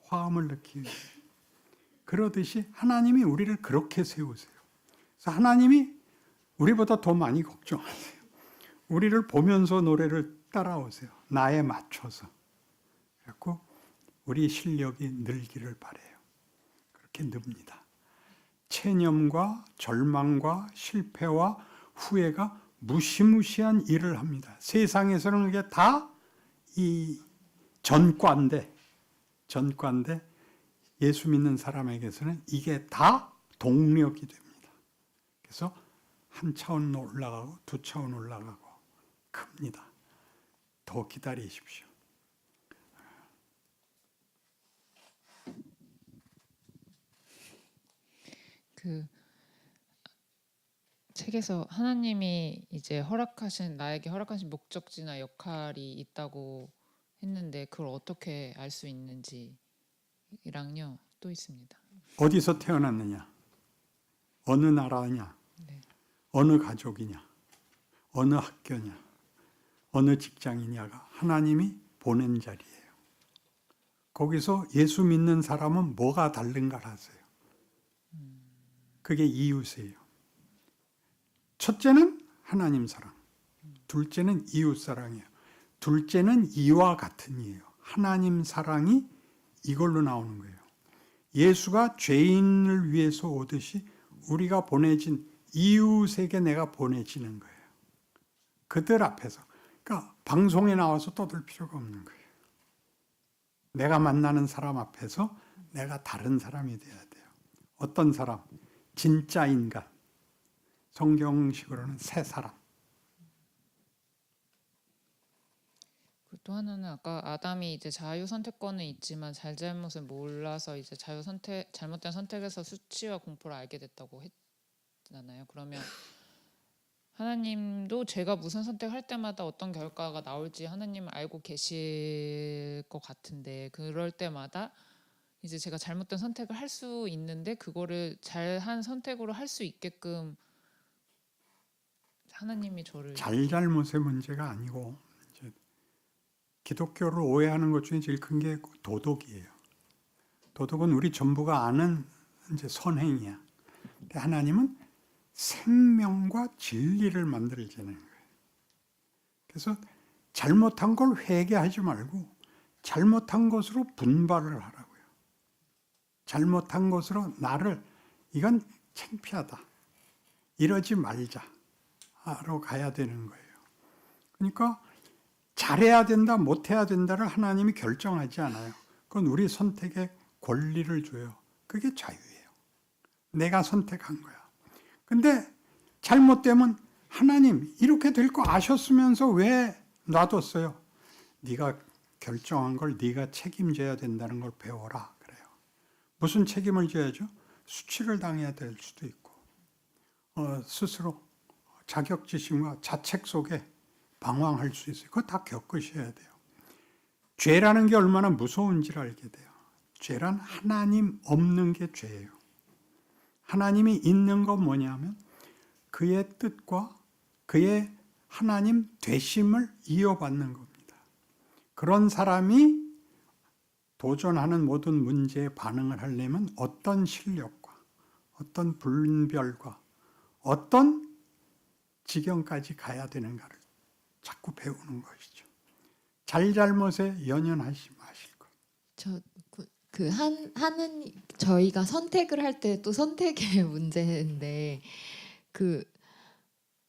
A: 화음을 넣기 위해. 그러듯이 하나님이 우리를 그렇게 세우세요. 그래서 하나님이 우리보다 더 많이 걱정하세요. 우리를 보면서 노래를 따라오세요. 나에 맞춰서. 그래서 우리 실력이 늘기를 바라요. 그렇게 늡니다. 체념과 절망과 실패와 후회가 무시무시한 일을 합니다. 세상에서는 그게 다 이 전과인데 예수 믿는 사람에게서는 이게 다 동력이 됩니다. 그래서 한 차원 올라가고 두 차원 올라가고 큽니다. 더 기다리십시오.
E: 그 책에서 하나님이 이제 나에게 허락하신 목적지나 역할이 있다고 했는데 그걸 어떻게 알 수 있는지랑요 또 있습니다.
A: 어디서 태어났느냐? 어느 나라냐?
E: 네.
A: 어느 가족이냐? 어느 학교냐? 어느 직장이냐가 하나님이 보낸 자리예요. 거기서 예수 믿는 사람은 뭐가 다른가를 하세요. 그게 이웃이에요. 첫째는 하나님 사랑, 둘째는 이웃 사랑이에요. 둘째는 이와 같은 이에요. 하나님 사랑이 이걸로 나오는 거예요. 예수가 죄인을 위해서 오듯이 우리가 보내진 이웃에게 내가 보내지는 거예요. 그들 앞에서. 그러니까 방송에 나와서 떠들 필요가 없는 거예요. 내가 만나는 사람 앞에서 내가 다른 사람이 돼야 돼요. 어떤 사람? 진짜 인간. 성경식으로는 새 사람.
E: 또 하나는 아까 아담이 이제 자유 선택권은 있지만 잘잘못을 몰라서 이제 잘못된 선택에서 수치와 공포를 알게 됐다고 했잖아요. 그러면 하나님도 제가 무슨 선택할 때마다 어떤 결과가 나올지 하나님은 알고 계실 것 같은데 그럴 때마다 이제 제가 잘못된 선택을 할 수 있는데 그거를 잘한 선택으로 할 수 있게끔 하나님이 저를
A: 잘잘못의 문제가 아니고 이제 기독교를 오해하는 것 중에 제일 큰 게 도덕이에요. 도덕은 우리 전부가 아는 이제 선행이야. 근데 하나님은 생명과 진리를 만들자는 거예요. 그래서 잘못한 걸 회개하지 말고 잘못한 것으로 분발을 하라고요. 잘못한 것으로 나를 이건 창피하다. 이러지 말자. 하러 가야 되는 거예요. 그러니까 잘해야 된다, 못해야 된다를 하나님이 결정하지 않아요. 그건 우리 선택의 권리를 줘요. 그게 자유예요. 내가 선택한 거야. 근데 잘못되면 하나님 이렇게 될 거 아셨으면서 왜 놔뒀어요? 네가 결정한 걸 네가 책임져야 된다는 걸 배워라 그래요. 무슨 책임을 져야죠? 수치를 당해야 될 수도 있고 스스로 자격지심과 자책 속에 방황할 수 있어요. 그거 다 겪으셔야 돼요. 죄라는 게 얼마나 무서운지를 알게 돼요. 죄란 하나님 없는 게 죄예요. 하나님이 있는 건 뭐냐면 그의 뜻과 그의 하나님 되심을 이어받는 겁니다. 그런 사람이 도전하는 모든 문제에 반응을 하려면 어떤 실력과 어떤 분별과 어떤 지경까지 가야 되는가를 자꾸 배우는 것이죠. 잘잘못에 연연하지 마실 것.
F: 하는 저희가 선택을 할 때 또 선택의 문제인데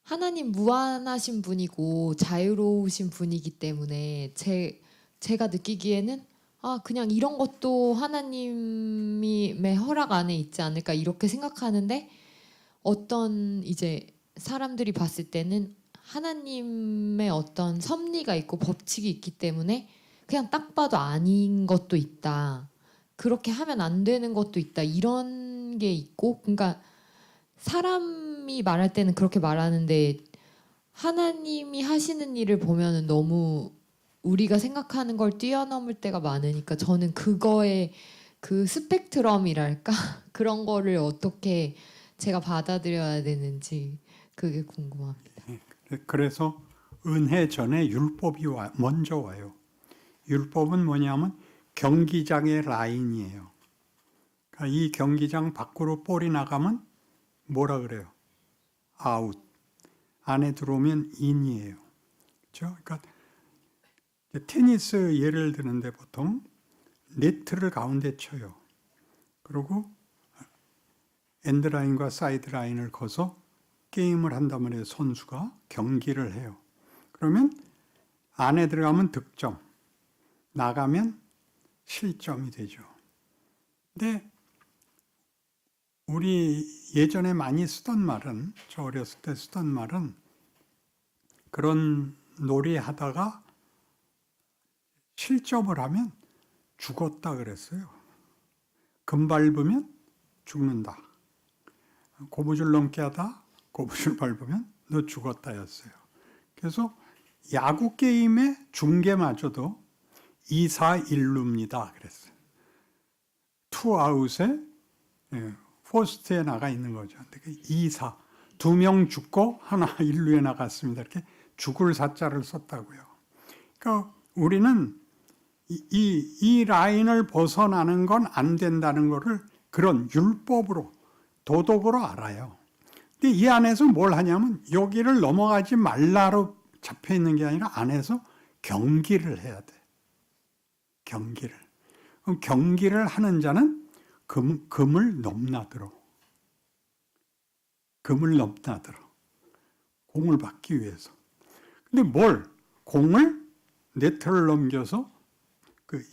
F: 하나님 무한하신 분이고 자유로우신 분이기 때문에 제가 느끼기에는 그냥 이런 것도 하나님의 허락 안에 있지 않을까 이렇게 생각하는데 어떤 이제 사람들이 봤을 때는 하나님의 어떤 섭리가 있고 법칙이 있기 때문에 그냥 딱 봐도 아닌 것도 있다. 그렇게 하면 안 되는 것도 있다. 이런 게 있고 그러니까 사람이 말할 때는 그렇게 말하는데 하나님이 하시는 일을 보면은 너무 우리가 생각하는 걸 뛰어넘을 때가 많으니까 저는 그거의 그 스펙트럼이랄까 그런 거를 어떻게 제가 받아들여야 되는지 그게 궁금합니다.
A: 그래서 은혜 전에 율법이 먼저 와요. 율법은 뭐냐면 경기장의 라인이에요. 그러니까 이 경기장 밖으로 볼이 나가면 뭐라 그래요? 아웃. 안에 들어오면 인이에요. 그렇죠? 그러니까 테니스 예를 드는데 보통 네트를 가운데 쳐요. 그리고 엔드라인과 사이드라인을 거서 게임을 한단 말이에요. 선수가 경기를 해요. 그러면 안에 들어가면 득점, 나가면 실점이 되죠. 근데 우리 예전에 많이 쓰던 말은, 저 어렸을 때 쓰던 말은 그런 놀이 하다가 실점을 하면 죽었다 그랬어요. 금 밟으면 죽는다. 고무줄 넘게 하다 고무줄 밟으면 너 죽었다였어요. 그래서 야구 게임의 중계마저도 2사 1루입니다 그랬어요. 투아웃에 포스트에 나가 있는 거죠. 2사, 2명 죽고 하나 1루에 나갔습니다. 이렇게 죽을 사자를 썼다고요. 그러니까 우리는 이 라인을 벗어나는 건 안 된다는 거를 그런 율법으로 도덕으로 알아요. 근데 이 안에서 뭘 하냐면 여기를 넘어가지 말라로 잡혀 있는 게 아니라 안에서 경기를 해야 돼. 경기를. 그럼 경기를 하는 자는 금을 넘나들어. 금을 넘나들어. 공을 받기 위해서. 근데 공을 네트를 넘겨서 그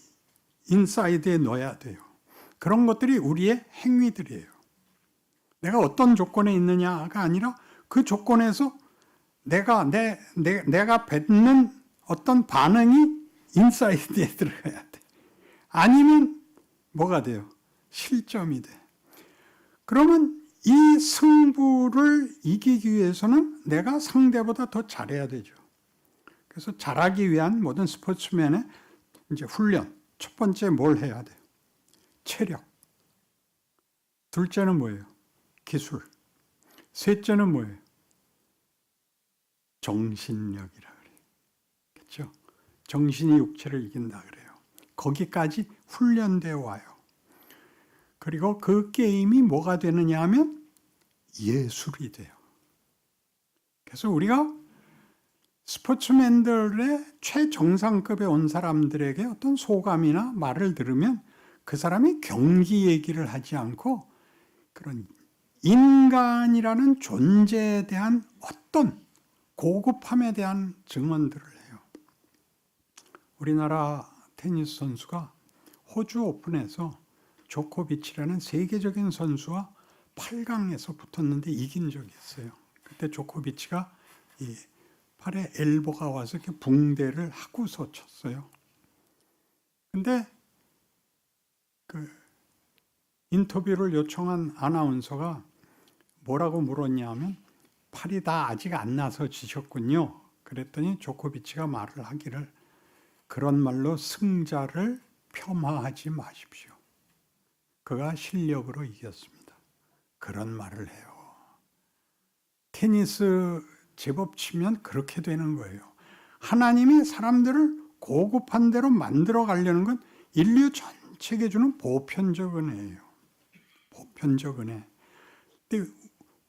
A: 인사이드에 넣어야 돼요. 그런 것들이 우리의 행위들이에요. 내가 어떤 조건에 있느냐가 아니라 그 조건에서 내가 뱉는 어떤 반응이 인사이드에 들어가야 돼. 아니면 뭐가 돼요? 실점이 돼. 그러면 이 승부를 이기기 위해서는 내가 상대보다 더 잘해야 되죠. 그래서 잘하기 위한 모든 스포츠맨의 이제 훈련. 첫 번째 뭘 해야 돼요? 체력. 둘째는 뭐예요? 기술. 셋째는 뭐예요? 정신력이라 그래요. 그렇죠? 정신이 육체를 이긴다 그래요. 거기까지 훈련되어 와요. 그리고 그 게임이 뭐가 되느냐 하면 예술이 돼요. 그래서 우리가 스포츠맨들의 최정상급에 온 사람들에게 어떤 소감이나 말을 들으면 그 사람이 경기 얘기를 하지 않고 그런 인간이라는 존재에 대한 어떤 고급함에 대한 증언들을 해요. 우리나라 테니스 선수가 호주 오픈에서 조코비치라는 세계적인 선수와 8강에서 붙었는데 이긴 적이 있어요. 그때 조코비치가 이 팔에 엘보가 와서 이렇게 붕대를 하고서 쳤어요. 근데 그 인터뷰를 요청한 아나운서가 뭐라고 물었냐면 팔이 다 아직 안 나서 지셨군요. 그랬더니 조코비치가 말을 하기를 그런 말로 승자를 폄하하지 마십시오. 그가 실력으로 이겼습니다. 그런 말을 해요. 테니스 제법 치면 그렇게 되는 거예요. 하나님이 사람들을 고급한 대로 만들어 가려는 건 인류 전체에게 주는 보편적 은혜예요. 보편적 은혜. 근데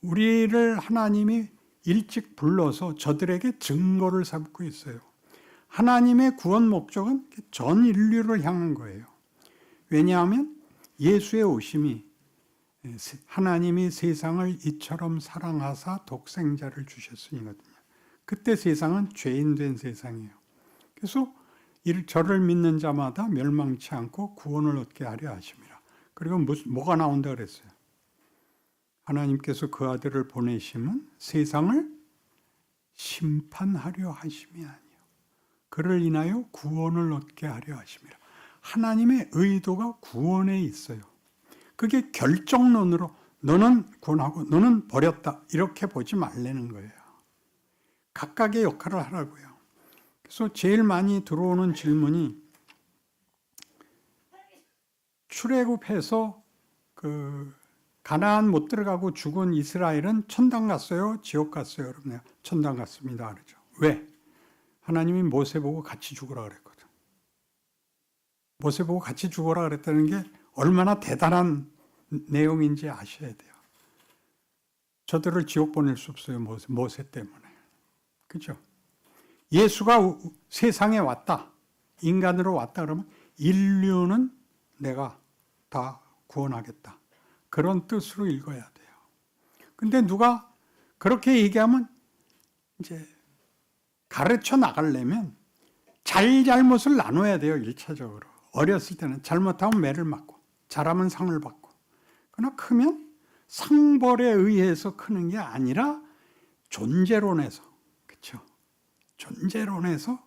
A: 우리를 하나님이 일찍 불러서 저들에게 증거를 삼고 있어요. 하나님의 구원 목적은 전 인류를 향한 거예요. 왜냐하면 예수의 오심이 하나님이 세상을 이처럼 사랑하사 독생자를 주셨으니거든요. 그때 세상은 죄인된 세상이에요. 그래서 저를 믿는 자마다 멸망치 않고 구원을 얻게 하려 하심이라. 그리고 뭐가 나온다 그랬어요? 하나님께서 그 아들을 보내심은 세상을 심판하려 하심이 아니요 그를 인하여 구원을 얻게 하려 하심이라. 하나님의 의도가 구원에 있어요. 그게 결정론으로 너는 구원하고 너는 버렸다 이렇게 보지 말라는 거예요. 각각의 역할을 하라고요. 그래서 제일 많이 들어오는 질문이 출애굽해서 가나안 못 들어가고 죽은 이스라엘은 천당 갔어요? 지옥 갔어요? 여러분, 천당 갔습니다. 그러죠. 왜? 하나님이 모세 보고 같이 죽으라 그랬거든. 모세 보고 같이 죽어라 그랬다는 게 얼마나 대단한 내용인지 아셔야 돼요. 저들을 지옥 보낼 수 없어요. 모세 때문에. 그죠? 예수가 세상에 왔다. 인간으로 왔다 그러면 인류는 내가 다 구원하겠다. 그런 뜻으로 읽어야 돼요. 근데 누가 그렇게 얘기하면 이제 가르쳐 나가려면 잘못을 나눠야 돼요. 1차적으로. 어렸을 때는 잘못하면 매를 맞고 잘하면 상을 받고 그러나 크면 상벌에 의해서 크는 게 아니라 존재론에서 그렇죠? 존재론에서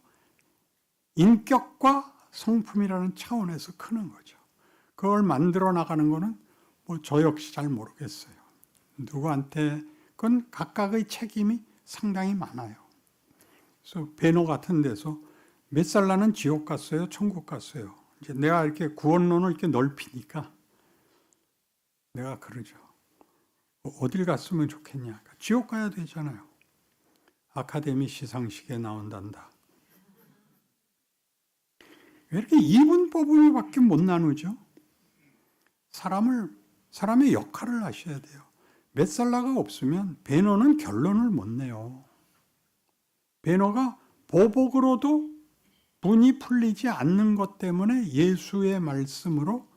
A: 인격과 성품이라는 차원에서 크는 거죠. 그걸 만들어 나가는 거는 저 역시 잘 모르겠어요. 누구한테 그건 각각의 책임이 상당히 많아요. 그래서 베너 같은 데서 몇 살 나는 지옥 갔어요, 천국 갔어요. 이제 내가 이렇게 구원론을 이렇게 넓히니까 내가 그러죠. 어딜 갔으면 좋겠냐? 지옥 가야 되잖아요. 아카데미 시상식에 나온단다. 왜 이렇게 이분법으로밖에 못 나누죠? 사람의 역할을 아셔야 돼요. 메살라가 없으면 베너는 결론을 못 내요. 베너가 보복으로도 분이 풀리지 않는 것 때문에 예수의 말씀으로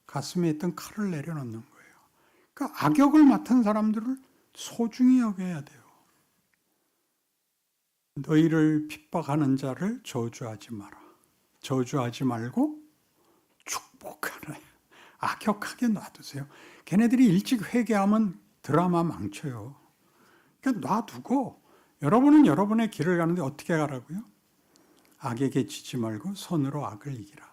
A: 가슴에 있던 칼을 내려놓는 거예요. 그러니까 악역을 맡은 사람들을 소중히 여겨야 돼요. 너희를 핍박하는 자를 저주하지 마라. 저주하지 말고 축복하라. 악역하게 놔두세요. 걔네들이 일찍 회개하면 드라마 망쳐요. 그러니까 놔두고 여러분은 여러분의 길을 가는데 어떻게 가라고요? 악에게 지지 말고 선으로 악을 이기라.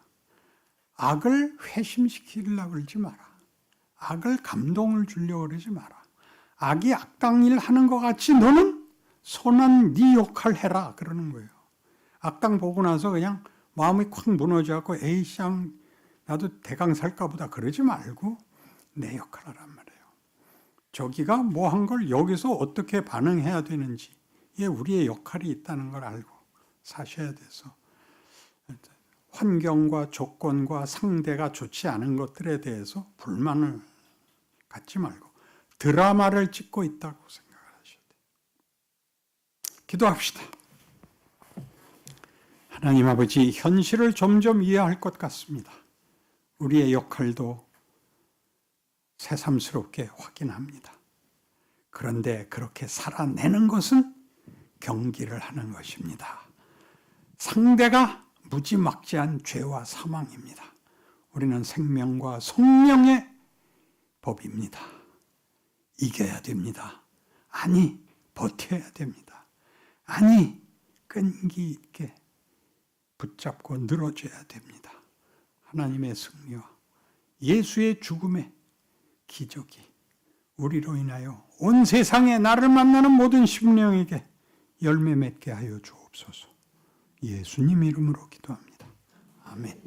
A: 악을 회심시키려고 그러지 마라. 악을 감동을 주려고 그러지 마라. 악이 악당 일 하는 것 같이 너는 선한 네 역할 해라 그러는 거예요. 악당 보고 나서 그냥 마음이 콱 무너져갖고 에이씨 나도 대강 살까 보다 그러지 말고 내 역할 하란 말이에요. 저기가 뭐 한 걸 여기서 어떻게 반응해야 되는지 이게 우리의 역할이 있다는 걸 알고 사셔야 돼서 환경과 조건과 상대가 좋지 않은 것들에 대해서 불만을 갖지 말고 드라마를 찍고 있다고 생각을 하셔야 돼요. 기도합시다. 하나님 아버지, 현실을 점점 이해할 것 같습니다. 우리의 역할도 새삼스럽게 확인합니다. 그런데 그렇게 살아내는 것은 경기를 하는 것입니다. 상대가 무지막지한 죄와 사망입니다. 우리는 생명과 성령의 법입니다. 이겨야 됩니다. 아니, 버텨야 됩니다. 아니, 끈기 있게 붙잡고 늘어져야 됩니다. 하나님의 승리와 예수의 죽음의 기적이 우리로 인하여 온 세상에 나를 만나는 모든 심령에게 열매 맺게 하여 주옵소서. 예수님 이름으로 기도합니다. 아멘.